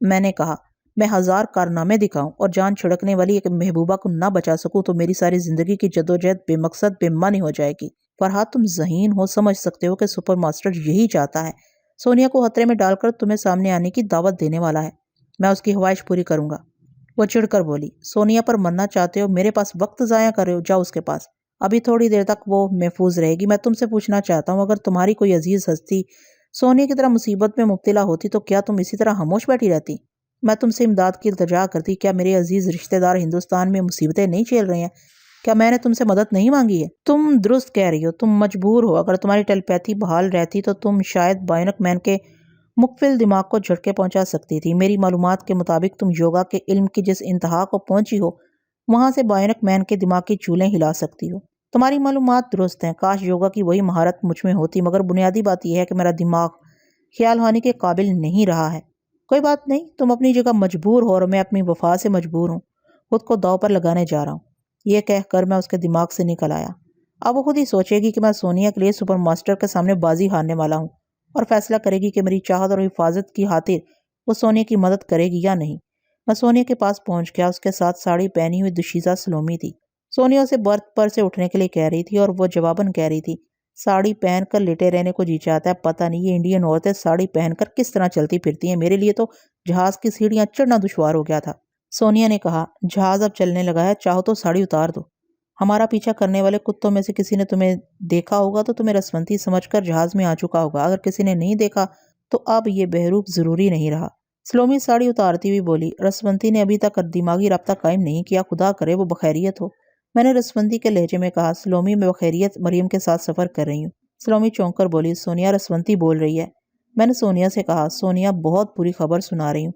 میں نے کہا، میں ہزار کارنامے دکھاؤں اور جان چھڑکنے والی ایک محبوبہ کو نہ بچا سکوں تو میری ساری زندگی کی جدوجہد بے مقصد بے معنی ہو جائے گی۔ فرحات، تم ذہین ہو، سمجھ سکتے ہو کہ سپر ماسٹر یہی چاہتا ہے، سونیا کو خطرے میں ڈال کر تمہیں سامنے آنے کی دعوت دینے والا ہے۔ میں اس کی خواہش پوری کروں گا۔ وہ چڑھ کر بولی، سونیا پر مرنا چاہتے ہو؟ میرے پاس وقت ضائع کر رہے ہو، جاؤ اس کے پاس، ابھی تھوڑی دیر تک وہ محفوظ رہے گی۔ میں تم سے پوچھنا چاہتا ہوں، اگر تمہاری کوئی عزیز ہستی سونیا کی طرح مصیبت میں مبتلا ہوتی تو کیا تم اسی طرح خاموش بیٹھی رہتی؟ میں تم سے امداد کی التجا کرتی۔ کیا میرے عزیز رشتہ دار ہندوستان میں مصیبتیں نہیں جھیل رہے ہیں؟ کیا میں نے تم سے مدد نہیں مانگی ہے؟ تم درست کہہ رہی ہو، تم مجبور ہو۔ اگر تمہاری ٹیلیپیتھی بحال رہتی تو تم شاید بائیونک مین کے مقفل دماغ کو جھٹکے پہنچا سکتی تھی۔ میری معلومات کے مطابق تم یوگا کے علم کی جس انتہا کو پہنچی ہو، وہاں سے بائیونک مین کے دماغ کی چولیں ہلا سکتی ہو۔ تمہاری معلومات درست ہیں، کاش یوگا کی وہی مہارت مجھ میں ہوتی، مگر بنیادی بات یہ ہے کہ میرا دماغ خیال خانی کے قابل نہیں رہا ہے۔ کوئی بات نہیں، تم اپنی جگہ مجبور ہو اور میں اپنی وفا سے مجبور ہوں۔ خود کو داؤ پر لگانے جا رہا ہوں۔ یہ کہہ کر میں اس کے دماغ سے نکل آیا۔ اب وہ خود ہی سوچے گی کہ میں سونیا کے لیے سپر ماسٹر کے سامنے بازی ہارنے والا ہوں، اور فیصلہ کرے گی کہ میری چاہت اور حفاظت کی خاطر وہ سونیا کی مدد کرے گی یا نہیں۔ میں سونیا کے پاس پہنچ گیا۔ اس کے ساتھ ساڑی پہنی ہوئی دوشیزہ سلومی تھی۔ سونیا اسے برتھ پر سے اٹھنے کے لیے کہہ رہی تھی اور وہ جواباً کہہ رہی تھی ساڑی پہن کر لیٹے رہنے کو جی چاہتا ہے، پتہ نہیں یہ انڈین عورتیں ساڑی پہن کر کس طرح چلتی پھرتی ہیں، میرے لیے تو جہاز کی سیڑھیاں چڑھنا دشوار ہو گیا تھا۔ سونیا نے کہا جہاز اب چلنے لگا ہے، چاہو تو ساڑی اتار دو، ہمارا پیچھا کرنے والے کتوں میں سے کسی نے تمہیں دیکھا ہوگا تو تمہیں رسونتی سمجھ کر جہاز میں آ چکا ہوگا، اگر کسی نے نہیں دیکھا تو اب یہ بہروپ ضروری نہیں رہا۔ سلومی ساڑی اتارتی ہوئی بولی رسونتی نے ابھی تک دماغی رابطہ قائم نہیں کیا، خدا کرے وہ بخیریت ہو۔ میں نے رسونتی کے لہجے میں کہا سلومی میں بخیریت مریم کے ساتھ سفر کر رہی ہوں۔ سلومی چونک کر بولی سونیا رسونتی بول رہی ہے۔ میں نے سونیا سے کہا سونیا بہت بری خبر سنا رہی ہوں،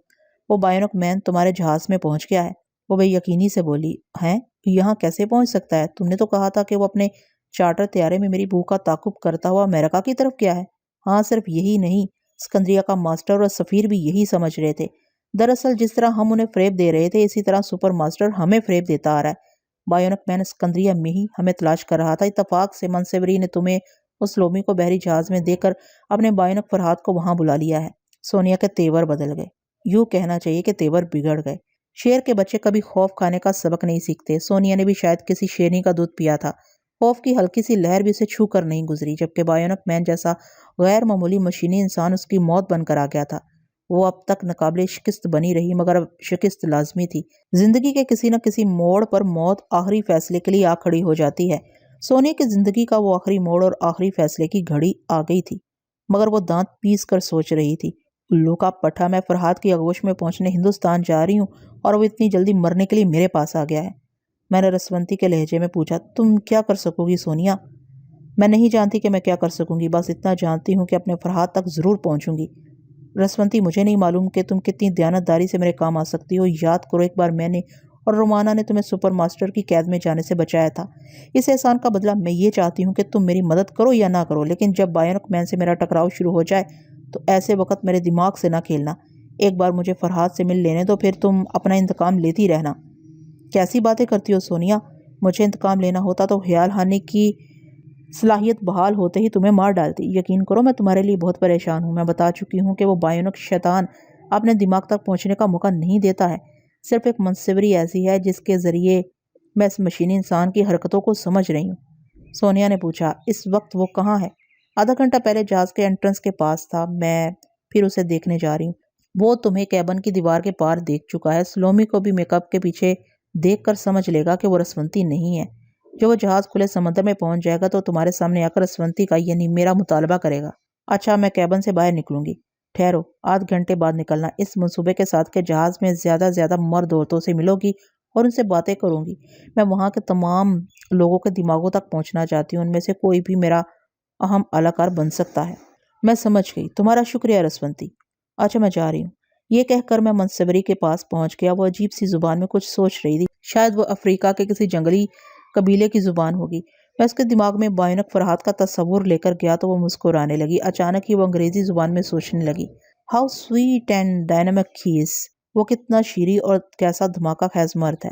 وہ بائنوک مین تمہارے جہاز میں پہنچ گیا ہے۔ وہ بے یقینی سے بولی ہیں یہاں کیسے پہنچ سکتا ہے؟ تم نے تو کہا تھا کہ وہ اپنے چارٹر طیارے میں میری بو کا تعاقب کرتا ہوا امریکہ کی طرف گیا ہے۔ ہاں صرف یہی نہیں، اسکندریہ کا ماسٹر اور سفیر بھی یہی سمجھ رہے تھے۔ دراصل جس طرح ہم انہیں فریب دے رہے تھے اسی طرح سپر ماسٹر ہمیں فریب دیتا آ رہا ہے۔ بائنوک مین اسکندریہ میں ہی ہمیں تلاش کر رہا تھا، اتفاق سے منصوری نے تمہیں اور سلومی کو بحری جہاز میں دیکھ کر اپنے بائنوک فرہاد کو وہاں بلا لیا ہے۔ سونیا کے تیور بدل گئے، یوں کہنا چاہیے کہ تیور بگڑ گئے۔ شیر کے بچے کبھی خوف کھانے کا سبق نہیں سیکھتے۔ سونیا نے بھی شاید کسی شیرنی کا دودھ پیا تھا، خوف کی ہلکی سی لہر بھی اسے چھو کر نہیں گزری، جبکہ بائنوک مین جیسا غیر معمولی مشینی انسان اس کی موت بن کر آ گیا تھا۔ وہ اب تک ناقابل شکست بنی رہی مگر اب شکست لازمی تھی۔ زندگی کے کسی نہ کسی موڑ پر موت آخری فیصلے کے لیے آ کھڑی ہو جاتی ہے۔ سونیا کی زندگی کا وہ آخری موڑ اور آخری فیصلے کی گھڑی آ گئی تھی، مگر وہ دانت پیس کر سوچ رہی تھی الو کا پٹھا، میں فرہاد کی آغوش میں پہنچنے ہندوستان جا رہی ہوں اور وہ اتنی جلدی مرنے کے لیے میرے پاس آ گیا ہے۔ میں نے رسونتی کے لہجے میں پوچھا تم کیا کر سکو گی سونیا؟ میں نہیں جانتی کہ میں کیا کر سکوں گی، بس اتنا جانتی ہوں کہ اپنے فرہاد تک ضرور پہنچوں گی۔ رسونتی مجھے نہیں معلوم کہ تم کتنی دیانتداری سے میرے کام آ سکتی ہو۔ یاد کرو ایک بار میں نے اور رومانا نے تمہیں سپر ماسٹر کی قید میں جانے سے بچایا تھا، اس احسان کا بدلہ میں یہ چاہتی ہوں کہ تم میری مدد کرو یا نہ کرو، لیکن جب بائنوک مین سے میرا ٹکراؤ شروع ہو جائے تو ایسے وقت میرے دماغ سے نہ کھیلنا۔ ایک بار مجھے فرہاد سے مل لینے دو، پھر تم اپنا انتقام لیتی رہنا۔ کیسی باتیں کرتی ہو سونیا؟ مجھے انتقام لینا ہوتا تو خیال ہانے کی صلاحیت بحال ہوتے ہی تمہیں مار ڈالتی۔ یقین کرو میں تمہارے لیے بہت پریشان ہوں، میں بتا چکی ہوں کہ وہ بائنوک شیطان اپنے دماغ تک پہنچنے کا موقع نہیں دیتا ہے، صرف ایک منصوری ایسی ہے جس کے ذریعے میں اس مشینی انسان کی حرکتوں کو سمجھ رہی ہوں۔ سونیا نے پوچھا اس وقت وہ کہاں ہے؟ آدھا گھنٹہ پہلے جہاز کے انٹرنس کے پاس تھا، میں پھر اسے دیکھنے جا رہی ہوں۔ وہ تمہیں کیبن کی دیوار کے پار دیکھ چکا ہے، سلومی کو بھی میک اپ کے پیچھے دیکھ کر سمجھ لے گا کہ وہ رسونتی نہیں ہے۔ جب وہ جہاز کھلے سمندر میں پہنچ جائے گا تو تمہارے سامنے آ کر رسونتی کا یعنی میرا مطالبہ کرے گا۔ اچھا میں کیبن سے باہر نکلوں گی، ٹھہرو، آدھ گھنٹے بعد نکلنا، اس منصوبے کے ساتھ کہ جہاز میں زیادہ مرد عورتوں سے ملو گی اور ان سے باتیں کروں گی۔ میں وہاں کے تمام لوگوں کے دماغوں تک پہنچنا چاہتی ہوں، ان میں سے کوئی بھی میرا اہم اہلکار بن سکتا ہے۔ میں سمجھ گئی، تمہارا شکریہ رسونتی۔ اچھا میں جا رہی ہوں۔ یہ کہہ کر میں منصوری کے پاس پہنچ گیا۔ وہ عجیب سی زبان میں کچھ سوچ رہی تھی، شاید وہ افریقہ کے کسی جنگلی قبیلے کی زبان ہوگی۔ میں اس کے دماغ میں بائنوک فرہاد کا تصور لے کر گیا تو وہ مسکرانے لگی۔ اچانک ہی وہ انگریزی زبان میں سوچنے لگی ہاؤ سویٹ اینڈ ڈائنامک ہی از، وہ کتنا شیریں اور کیسا دھماکہ خیز مرد ہے۔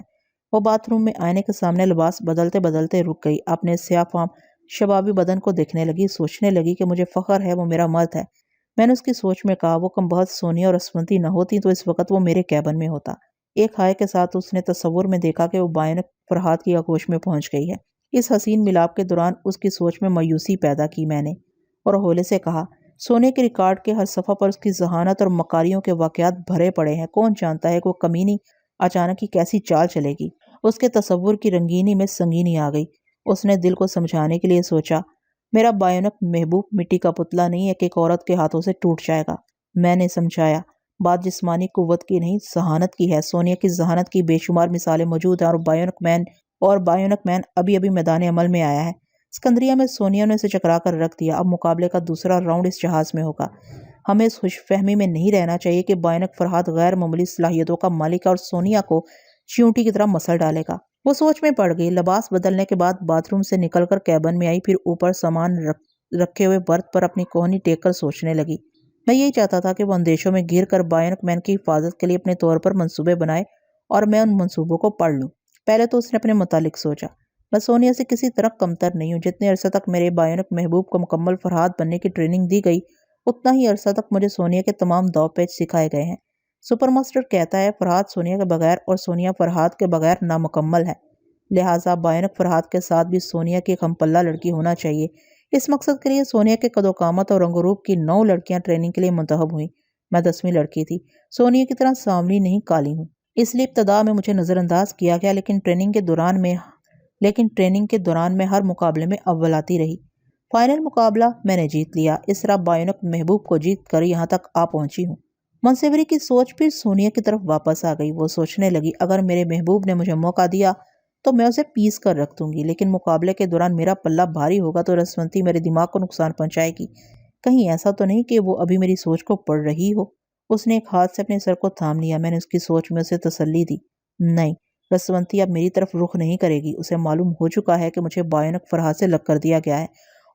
وہ باتھ روم میں آئینے کے سامنے لباس بدلتے بدلتے رک گئی، اپنے سیاہ فام شبابی بدن کو دیکھنے لگی، سوچنے لگی کہ مجھے فخر ہے وہ میرا مرد ہے۔ میں نے اس کی سوچ میں کہا وہ کم بخت سونیا اور رسونتی نہ ہوتی تو اس وقت وہ میرے کیبن میں ہوتا۔ ایک ہائے کے ساتھ اس نے تصور میں دیکھا کہ وہ بائنوک فرہاد کی آغوش میں پہنچ گئی ہے۔ اس حسین ملاپ کے دوران اس کی سوچ میں مایوسی پیدا کی میں نے، اور ہولے سے کہا سونے کے ریکارڈ کے ہر صفحہ پر اس کی ذہانت اور مکاریوں کے واقعات بھرے پڑے ہیں، کون جانتا ہے کہ وہ کمینی اچانک ہی کیسی چال چلے گی۔ اس کے تصور کی رنگینی میں سنگینی آ گئی۔ اس نے دل کو سمجھانے کے لیے سوچا میرا بائنوک محبوب مٹی کا پتلا نہیں ہے کہ ایک عورت کے ہاتھوں سے ٹوٹ جائے گا۔ میں نے سمجھایا بات جسمانی قوت کی نہیں ذہانت کی ہے، سونیا کی ذہانت کی بے شمار مثالیں موجود ہیں، اور بائنوک مین ابھی میدان عمل میں آیا ہے۔ اسکندریہ میں سونیا نے اسے چکرا کر رکھ دیا، اب مقابلے کا دوسرا راؤنڈ اس جہاز میں ہوگا۔ ہمیں اس خوش فہمی میں نہیں رہنا چاہیے کہ بائنوک فرہاد غیر معمولی صلاحیتوں کا مالک ہے اور سونیا کو چیونٹی کی طرح مسل ڈالے گا۔ وہ سوچ میں پڑ گئی، لباس بدلنے کے بعد باتھ روم سے نکل کر کیبن میں آئی، پھر اوپر سامان رکھے ہوئے برتھ پر اپنی کوہنی ٹیک کر سوچنے لگی۔ میں یہی چاہتا تھا کہ وہ اندیشوں میں گھر کر بائنوک مین کی حفاظت کے لیے اپنے طور پر منصوبے بنائے اور میں ان منصوبوں کو پڑھ لوں۔ پہلے تو اس نے اپنے متعلق سوچا میں سونیا سے کسی طرح کمتر نہیں ہوں، جتنے عرصے تک میرے بائنوک محبوب کو مکمل فرہاد بننے کی ٹریننگ دی گئی اتنا ہی عرصہ تک مجھے سونیا کے تمام داؤ پیچ سکھائے گئے ہیں۔ سپر ماسٹر کہتا ہے فرہاد سونیا کے بغیر اور سونیا فرہاد کے بغیر نامکمل ہے، لہٰذا بائنک فرحات کے ساتھ بھی سونیا کی ایک ہم پلہ لڑکی ہونا چاہیے۔ اس مقصد کے لیے سونیا کے قد و قامت اور رنگ و روپ کی 9 لڑکیاں ٹریننگ کے لیے منتخب ہوئیں۔ میں 10ویں لڑکی تھی۔ سونیا کی طرح سانولی نہیں، کالی ہوں، اس لیے ابتدا میں مجھے نظر انداز کیا گیا، لیکن ٹریننگ کے دوران میں ہر مقابلے میں اول آتی رہی۔ فائنل مقابلہ میں نے جیت لیا۔ اس طرح بائنک محبوب کو جیت کر یہاں تک آ پہنچی ہوں۔ منصوری کی سوچ پھر سونیا کی طرف واپس آ گئی۔ وہ سوچنے لگی، اگر میرے محبوب نے مجھے موقع دیا تو میں اسے پیس کر رکھ دوں گی، لیکن مقابلے کے دوران میرا پلہ بھاری ہوگا تو رسونتی میرے دماغ کو نقصان پہنچائے گی۔ کہیں ایسا تو نہیں کہ وہ ابھی میری سوچ کو پڑھ رہی ہو؟ اس نے ایک ہاتھ سے اپنے سر کو تھام لیا۔ میں نے اس کی سوچ میں اسے تسلی دی۔ نہیں، رسونتی اب میری طرف رخ نہیں کرے گی۔ اسے معلوم ہو چکا ہے کہ مجھے بائنک فرحات سے الگ کر دیا گیا ہے،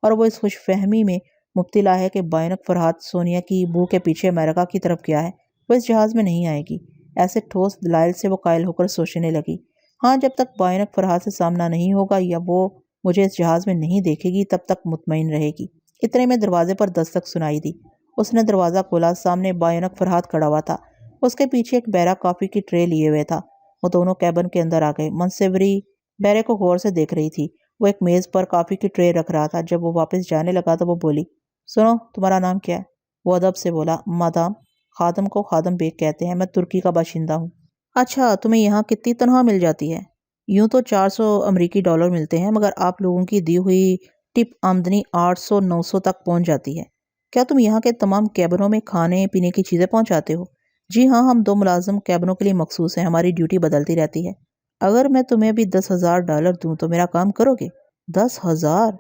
اور وہ اس خوش فہمی میں مبتلا ہے کہ بائنک فرحات سونیا کی بو کے پیچھے امریکہ کی طرف گیا ہے۔ وہ اس جہاز میں نہیں آئے گی۔ ایسے ٹھوس دلائل سے وہ قائل ہو کر سوچنے لگی۔ ہاں، جب تک بائنک فرحات سے سامنا نہیں ہوگا یا وہ مجھے اس جہاز میں نہیں دیکھے گی تب تک مطمئن رہے گی۔ اتنے میں دروازے پر دستک سنائی دی۔ اس نے دروازہ کھولا۔ سامنے بائنک فرحات کھڑا ہوا تھا۔ اس کے پیچھے ایک بیرا کافی کی ٹرے لیے ہوئے تھا۔ وہ دونوں کیبن کے اندر آ گئے۔ منصوری بیرے کو غور سے دیکھ رہی تھی۔ وہ ایک میز پر کافی کی ٹرے رکھ رہا تھا۔ جب وہ واپس جانے لگا تو وہ بولی، سنو، تمہارا نام کیا ہے؟ وہ ادب سے بولا، مادام۔ خادم کو خادم بیگ کہتے ہیں۔ میں ترکی کا باشندہ ہوں۔ اچھا، تمہیں یہاں کتنی تنخواہ مل جاتی ہے؟ یوں تو 400 امریکی ڈالر ملتے ہیں، مگر آپ لوگوں کی دی ہوئی ٹپ آمدنی 800-900 تک پہنچ جاتی ہے۔ کیا تم یہاں کے تمام کیبنوں میں کھانے پینے کی چیزیں پہنچاتے ہو؟ جی ہاں، ہم 2 ملازم کیبنوں کے لیے مخصوص ہیں، ہماری ڈیوٹی بدلتی رہتی ہے۔ اگر میں تمہیں ابھی 10,000 ڈالر دوں تو میرا کام کرو گے؟ 10,000؟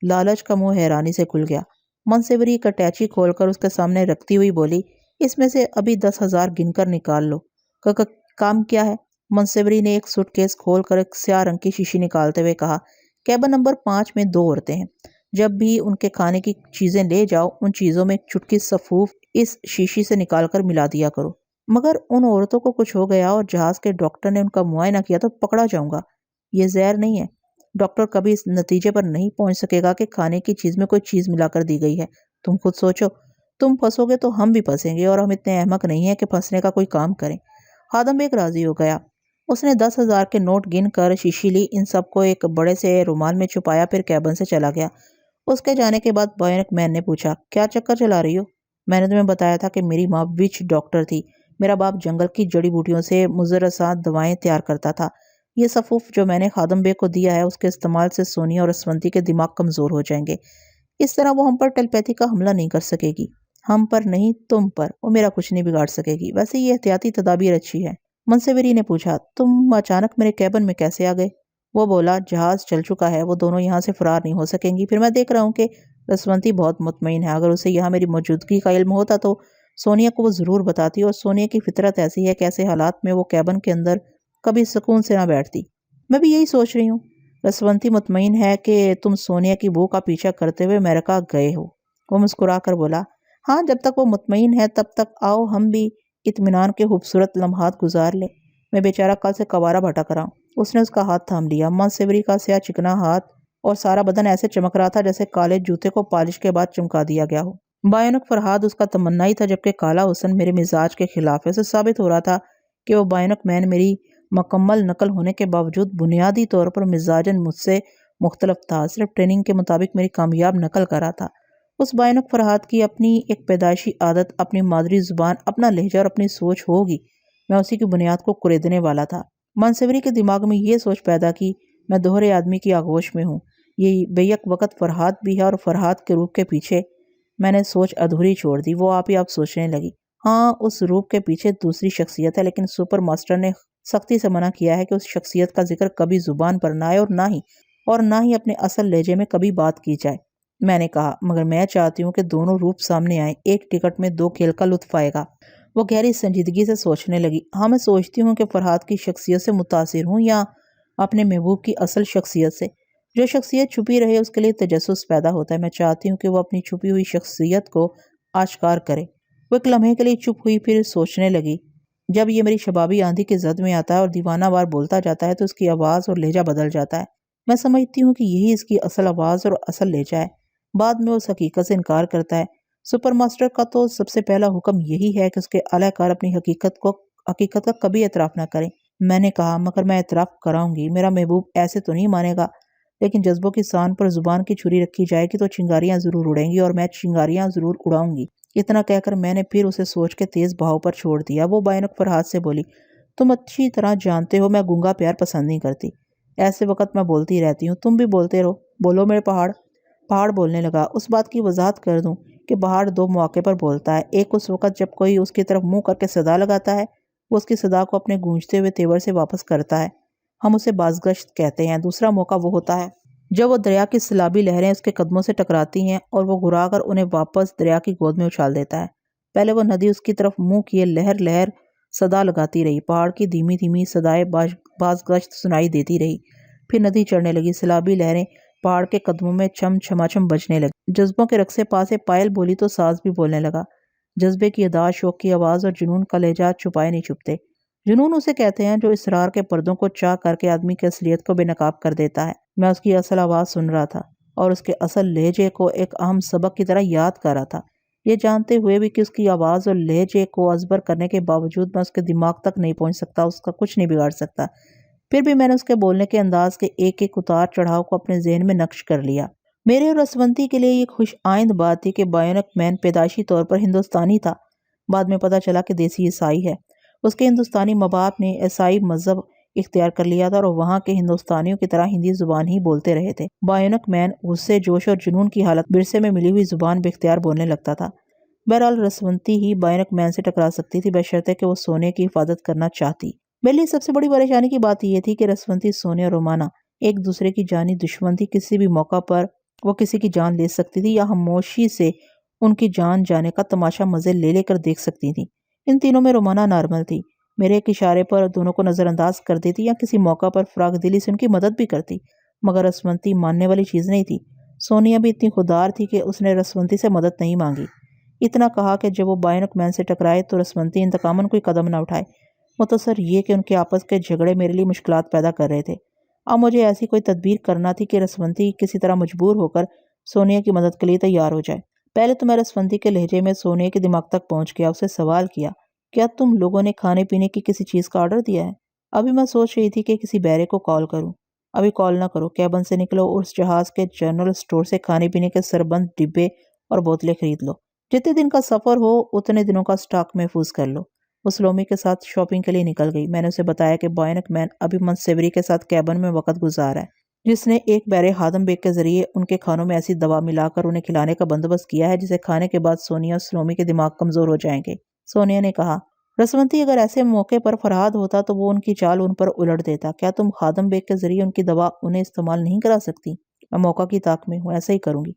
لالچ کا منہ حیرانی سے کھل گیا۔ منصوری ایک اٹیچی کھول کر اس کے سامنے رکھتی ہوئی بولی، اس میں سے ابھی 10,000 گن کر نکال لو۔ کام کیا ہے؟ منصوری نے ایک سوٹ کیس کھول کر ایک سیاہ رنگ کی شیشی نکالتے ہوئے کہا، کیبن نمبر 5 میں 2 عورتیں ہیں۔ جب بھی ان کے کھانے کی چیزیں لے جاؤ، ان چیزوں میں چٹکی سفوف اس شیشی سے نکال کر ملا دیا کرو۔ مگر ان عورتوں کو کچھ ہو گیا اور جہاز کے ڈاکٹر نے ان کا معائنہ کیا تو پکڑا جاؤں گا۔ یہ زہر نہیں ہے۔ ڈاکٹر کبھی اس نتیجے پر نہیں پہنچ سکے گا کہ کھانے کی چیز میں کوئی چیز ملا کر دی گئی ہے۔ تم خود سوچو، تم پھنسو گے تو ہم بھی پھنسیں گے، اور ہم اتنے احمق نہیں ہیں کہ پھنسنے کا کوئی کام کریں۔ خادم بیگ راضی ہو گیا۔ اس نے 10,000 کے نوٹ گن کر شیشی لی، ان سب کو ایک بڑے سے رومال میں چھپایا، پھر کیبن سے چلا گیا۔ اس کے جانے کے بعد بائنک مین نے پوچھا، کیا چکر چلا رہی ہو؟ میں نے تمہیں بتایا تھا کہ میری ماں وچ ڈاکٹر تھی۔ میرا باپ جنگل کی جڑی بوٹیوں سے مضر اثرات دوائیں تیار کرتا تھا۔ یہ سفوف جو میں نے خادم بیگ کو دیا ہے، اس کے استعمال سے سونیا اور رسونتی کے دماغ کمزور ہو جائیں گے۔ اس طرح وہ ہم پر ٹیلیپیتھی کا حملہ نہیں کر سکے گی۔ ہم پر نہیں، تم پر وہ میرا کچھ نہیں بگاڑ سکے گی۔ ویسے یہ احتیاطی تدابیر اچھی ہے۔ منصوری نے پوچھا، تم اچانک میرے کیبن میں کیسے آ گئے؟ وہ بولا، جہاز چل چکا ہے، وہ دونوں یہاں سے فرار نہیں ہو سکیں گی۔ پھر میں دیکھ رہا ہوں کہ رسونتی بہت مطمئن ہے۔ اگر اسے یہاں میری موجودگی کا علم ہوتا تو سونیا کو وہ ضرور بتاتی، اور سونیا کی فطرت ایسی ہے کہ ایسے حالات میں وہ کیبن کے اندر کبھی سکون سے نہ بیٹھتی۔ میں بھی یہی سوچ رہی ہوں۔ رسونتی مطمئن ہے کہ تم سونیا کی بو کا پیچھا کرتے ہوئے امریکہ گئے ہو۔ وہ مسکرا کر بولا، ہاں، جب تک وہ مطمئن ہے تب تک آؤ ہم بھی اطمینان کے خوبصورت لمحات گزار لیں۔ میں بیچارہ کل سے کوارا بھٹک رہا ہوں۔ اس نے اس کا ہاتھ تھام لیا۔ منصوری کا سیاہ چکنا ہاتھ اور سارا بدن ایسے چمک رہا تھا جیسے کالے جوتے کو پالش کے بعد چمکا دیا گیا ہو۔ بائنک فرحات اس کا تمنا ہی تھا، جبکہ کالا حسن میرے مزاج کے خلاف ہے۔ اسے ثابت ہو رہا تھا کہ وہ بائنک مین میری مکمل نقل ہونے کے باوجود بنیادی طور پر مزاجاً مجھ سے مختلف تھا، صرف ٹریننگ کے مطابق میری کامیاب نقل کر رہا تھا۔ اس بائنک فرحات کی اپنی ایک پیدائشی عادت، اپنی مادری زبان، اپنا لہجہ اور اپنی سوچ ہوگی۔ میں اسی کی بنیاد کو کریدنے والا تھا۔ منصوری کے دماغ میں یہ سوچ پیدا کی، میں دوہرے آدمی کی آغوش میں ہوں۔ یہ بیک وقت فرحات بھی ہے، اور فرحات کے روپ کے پیچھے میں نے سوچ ادھوری چھوڑ دی۔ وہ آپ ہی آپ سوچنے لگی، ہاں، اس روپ کے پیچھے دوسری شخصیت ہے، لیکن سپر ماسٹر نے سختی سے منع کیا ہے کہ اس شخصیت کا ذکر کبھی زبان پر نہ آئے، اور نہ ہی اپنے اصل لہجے میں کبھی بات کی جائے۔ میں نے کہا، مگر میں چاہتی ہوں کہ دونوں روپ سامنے آئیں، ایک ٹکٹ میں 2 کھیل کا لطف آئے گا۔ وہ گہری سنجیدگی سے سوچنے لگی، ہاں، میں سوچتی ہوں کہ فرحات کی شخصیت سے متاثر ہوں یا اپنے محبوب کی اصل شخصیت سے۔ جو شخصیت چھپی رہے اس کے لیے تجسس پیدا ہوتا ہے۔ میں چاہتی ہوں کہ وہ اپنی چھپی ہوئی شخصیت کو آشکار کرے۔ وہ ایک لمحے کے لیے چپ ہوئی، پھر سوچنے لگی، جب یہ میری شبابی آندھی کی زد میں آتا ہے اور دیوانہ وار بولتا جاتا ہے تو اس کی آواز اور لہجہ بدل جاتا ہے۔ میں سمجھتی ہوں کہ یہی اس کی اصل آواز اور اصل لہجہ ہے۔ بعد میں اس حقیقت سے انکار کرتا ہے۔ سپر ماسٹر کا تو سب سے پہلا حکم یہی ہے کہ اس کے اعلی کار اپنی حقیقت کا کبھی اعتراف نہ کریں۔ میں نے کہا مگر میں اعتراف کراؤں گی میرا محبوب ایسے تو نہیں مانے گا، لیکن جذبوں کی سان پر زبان کی چھری رکھی جائے گی تو چنگاریاں ضرور اڑیں گی اور میں چنگاریاں ضرور اڑاؤں گی۔ اتنا کہہ کر میں نے پھر اسے سوچ کے تیز بہاؤ پر چھوڑ دیا۔ وہ بائنک فرحات سے بولی، تم اچھی طرح جانتے ہو میں گونگا پیار پسند نہیں کرتی، ایسے وقت میں بولتی رہتی ہوں، تم بھی بولتے رہو، بولو میرے پہاڑ۔ پہاڑ بولنے لگا، اس بات کی وضاحت کر دوں کہ پہاڑ دو مواقع پر بولتا ہے، ایک اس وقت جب کوئی اس کی طرف منہ کر کے صدا لگاتا ہے، وہ اس کی صدا کو اپنے گونجتے ہوئے تیور سے واپس کرتا ہے، ہم اسے بازگشت کہتے ہیں۔ دوسرا موقع وہ ہوتا ہے جب وہ دریا کی سیلابی لہریں اس کے قدموں سے ٹکراتی ہیں اور وہ گھرا کر انہیں واپس دریا کی گود میں اچھال دیتا ہے۔ پہلے وہ ندی اس کی طرف منہ کیے لہر لہر صدا لگاتی رہی، پہاڑ کی دھیمی دھیمی صدائے بازگشت سنائی دیتی رہی، پھر ندی چڑھنے لگی، سیلابی لہریں پہاڑ کے قدموں میں چھم چھماچھم بجنے لگی، جذبوں کے رقصے پاسے پائل بولی تو ساز بھی بولنے لگا۔ جذبے کی ادا، شوق کی آواز اور جنون کا لہجہ چھپائے نہیں چھپتے۔ جنون اسے کہتے ہیں جو اسرار کے پردوں کو چاک کر کے آدمی کی اصلیت کو بے نقاب کر دیتا ہے۔ میں اس کی اصل آواز سن رہا تھا اور اس کے اصل لہجے کو ایک اہم سبق کی طرح یاد کر رہا تھا، یہ جانتے ہوئے بھی کہ اس کی آواز اور لہجے کو ازبر کرنے کے باوجود میں اس کے دماغ تک نہیں پہنچ سکتا، اس کا کچھ نہیں بگاڑ سکتا۔ پھر بھی میں نے اس کے بولنے کے انداز کے ایک ایک اتار چڑھاؤ کو اپنے ذہن میں نقش کر لیا۔ میرے اور رسونتی کے لیے یہ خوش آئند بات تھی کہ بائنک مین پیدائشی طور پر ہندوستانی تھا، بعد میں پتہ چلا کہ دیسی عیسائی ہے۔ اس کے ہندوستانی ماں باپ نے عیسائی مذہب اختیار کر لیا تھا اور وہاں کے ہندوستانیوں کی طرح ہندی زبان ہی بولتے رہے تھے۔ بائنک مین غصے، جوش اور جنون کی حالت ورثے میں ملی ہوئی زبان بے اختیار بولنے لگتا تھا۔ بہرحال رسونتی ہی بائنک مین سے ٹکرا سکتی تھی بشرطے کہ وہ سونے کی حفاظت کرنا چاہتی۔ میرے لیے سب سے بڑی پریشانی کی بات یہ تھی کہ رسونتی، سونے اور رومانہ ایک دوسرے کی جانی دشمن تھی، کسی بھی موقع پر وہ کسی کی جان لے سکتی تھی یا خاموشی سے ان کی جان جانے کا تماشا مزے لے لے کر دیکھ سکتی تھی۔ ان تینوں میں رومانہ نارمل تھی، میرے ایک اشارے پر دونوں کو نظر انداز کر دیتی یا کسی موقع پر فراغ دلی سے ان کی مدد بھی کرتی، مگر رسونتی ماننے والی چیز نہیں تھی۔ سونیا بھی اتنی خوددار تھی کہ اس نے رسونتی سے مدد نہیں مانگی، اتنا کہا کہ جب وہ بائنک مین سے ٹکرائے تو رسونتی انتقاماً کوئی قدم نہ اٹھائے۔ مختصر یہ کہ ان کے آپس کے جھگڑے میرے لیے مشکلات پیدا کر رہے تھے۔ اب مجھے ایسی کوئی تدبیر کرنا تھی کہ رسونتی کسی طرح مجبور ہو کر سونیا کی مدد کے لیے تیار ہو جائے۔ پہلے تو میں رسونتی کے لہجے میں سونیا کے دماغ تک پہنچ گیا، اسے سوال کیا، کیا تم لوگوں نے کھانے پینے کی کسی چیز کا آرڈر دیا ہے؟ ابھی میں سوچ رہی تھی کہ کسی بہرے کو کال کروں۔ ابھی کال نہ کرو، کیبن سے نکلو اور اس جہاز کے جنرل اسٹور سے کھانے پینے کے سربند ڈبے اور بوتلیں خرید لو۔ جتنے دن کا سفر ہو اتنے دنوں کا سٹاک محفوظ کر لو۔ وہ سلومی کے ساتھ شاپنگ کے لیے نکل گئی۔ میں نے اسے بتایا کہ بائنک مین ابھی منسیوری کے ساتھ کیبن میں وقت گزارا ہے، جس نے ایک بہرے خادم بیگ کے ذریعے ان کے کھانوں میں ایسی دوا ملا کر انہیں کھلانے کا بندوبست کیا ہے جسے کھانے کے بعد سونیا اور سلومی کے دماغ کمزور ہو جائیں گے۔ سونیا نے کہا، رسونتی اگر ایسے موقع پر فرہاد ہوتا تو وہ ان کی چال ان پر الٹ دیتا، کیا تم خادم بیگ کے ذریعے ان کی دوا انہیں استعمال نہیں کرا سکتی؟ میں موقع کی طاق میں ہوں، ایسا ہی کروں گی،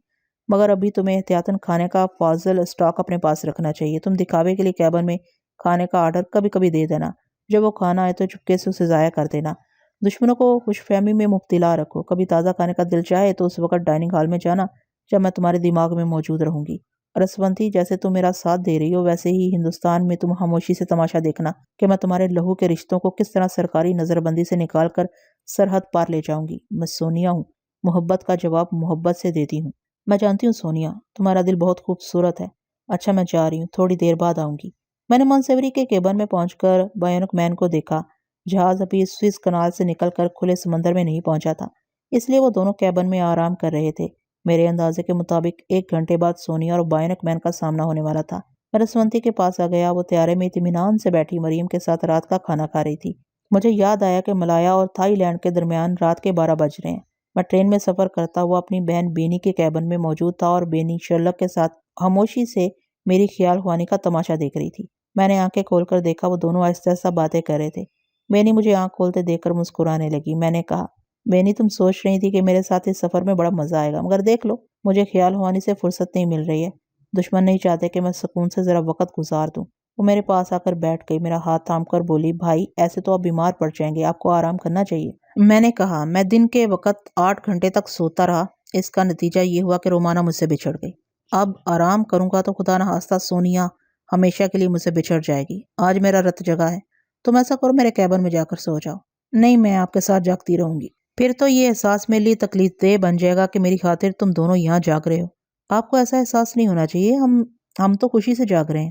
مگر ابھی تمہیں احتیاطاً کھانے کا فاضل اسٹاک اپنے پاس رکھنا چاہیے۔ تم دکھاوے کے لیے کیبن میں کھانے کا آرڈر کبھی کبھی دے دینا، جب وہ کھانا آئے تو چپکے سے اسے ضائع کر دینا۔ دشمنوں کو خوش فہمی میں مبتلا رکھو، کبھی تازہ کھانے کا دل چاہے تو اس وقت ڈائننگ ہال میں جانا جب میں تمہارے دماغ میں موجود رہوں گی۔ رسونتی، جیسے تم میرا ساتھ دے رہی ہو ویسے ہی ہندوستان میں تم خاموشی سے تماشا دیکھنا کہ میں تمہارے لہو کے رشتوں کو کس طرح سرکاری نظر بندی سے نکال کر سرحد پار لے جاؤں گی۔ میں سونیا ہوں، محبت کا جواب محبت سے دیتی ہوں۔ میں جانتی ہوں سونیا، تمہارا دل بہت خوبصورت ہے۔ اچھا میں جا رہی ہوں، تھوڑی دیر بعد آؤں گی۔ میں نے منسیوری کے کیبن میں پہنچ کر بائنک مین کو دیکھا۔ جہاز ابھی سوئس کنال سے نکل کر کھلے سمندر میں نہیں پہنچا تھا، اس لیے وہ دونوں کیبن میں آرام کر رہے تھے۔ میرے اندازے کے مطابق 1 گھنٹے بعد سونیا اور بائنک مین کا سامنا ہونے والا تھا۔ میں رسونتی کے پاس آ گیا، وہ طیارے میں اطمینان سے بیٹھی مریم کے ساتھ رات کا کھانا کھا رہی تھی۔ مجھے یاد آیا کہ ملایا اور تھائی لینڈ کے درمیان رات کے 12 بج رہے ہیں۔ میں ٹرین میں سفر کرتا ہوا اپنی بہن بینی کے کیبن میں موجود تھا اور بینی شرلک کے ساتھ خاموشی سے میری خیال خوانی کا تماشا دیکھ رہی تھی۔ میں نے آنکھیں کھول کر دیکھا، وہ دونوں آہستہ آہستہ باتیں کر رہے تھے۔ بینی مجھے آنکھ کھولتے دیکھ کر مسکرانے لگی۔ میں نے کہا، بینی تم سوچ رہی تھی کہ میرے ساتھ اس سفر میں بڑا مزہ آئے گا، مگر دیکھ لو مجھے خیال خوانی سے فرصت نہیں مل رہی ہے۔ دشمن نہیں چاہتے کہ میں سکون سے ذرا وقت گزار دوں۔ وہ میرے پاس آ کر بیٹھ گئی، میرا ہاتھ تھام کر بولی، بھائی ایسے تو آپ بیمار پڑ جائیں گے، آپ کو آرام کرنا چاہیے۔ میں نے کہا، میں دن کے وقت 8 گھنٹے تک سوتا رہا، اس کا نتیجہ یہ ہوا کہ رومانہ مجھ سے بچھڑ گئی۔ اب آرام کروں گا تو خدا نخواستہ سونیا ہمیشہ کے لیے مجھ سے بچھڑ جائے گی۔ آج میرا رت جگا ہے، تم ایسا کرو میرے کیبن میں جا کر سو جاؤ۔ نہیں، میں آپ کے ساتھ جاگتی رہوں گی، پھر تو یہ احساس میرے لیے تکلیف دہ بن جائے گا کہ میری خاطر تم دونوں یہاں جاگ رہے ہو۔ آپ کو ایسا احساس نہیں ہونا چاہیے، ہم تو خوشی سے جاگ رہے ہیں۔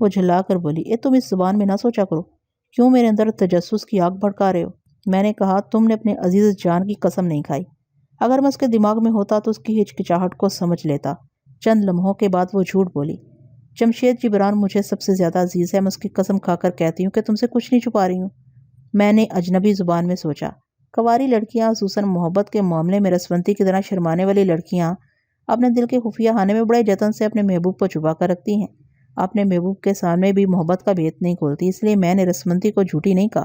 وہ جھلا کر بولی، تم اس زبان میں نہ سوچا کرو، کیوں میرے اندر تجسس کی آگ بھڑکا رہے ہو؟ میں نے کہا، تم نے اپنے عزیز جان کی قسم نہیں کھائی۔ اگر میں اس کے دماغ میں ہوتا تو اس کی ہچکچاہٹ کو سمجھ لیتا۔ چند لمحوں کے بعد وہ جھوٹ بولی، جمشید جبران مجھے سب سے زیادہ عزیز ہے، میں اس کی قسم کھا کر کہتی ہوں کہ تم سے کچھ نہیں چھپا رہی ہوں۔ میں نے اجنبی زبان میں سوچا، کنواری لڑکیاں خصوصاً محبت کے معاملے میں رسونتی کی طرح شرمانے والی لڑکیاں اپنے دل کے خفیہ خانے میں بڑے جتن سے اپنے محبوب کو چھپا کر رکھتی ہیں، اپنے محبوب کے سامنے بھی محبت کا بھید نہیں کھولتی۔ اس لیے میں نے رسونتی کو جھوٹی نہیں کہا،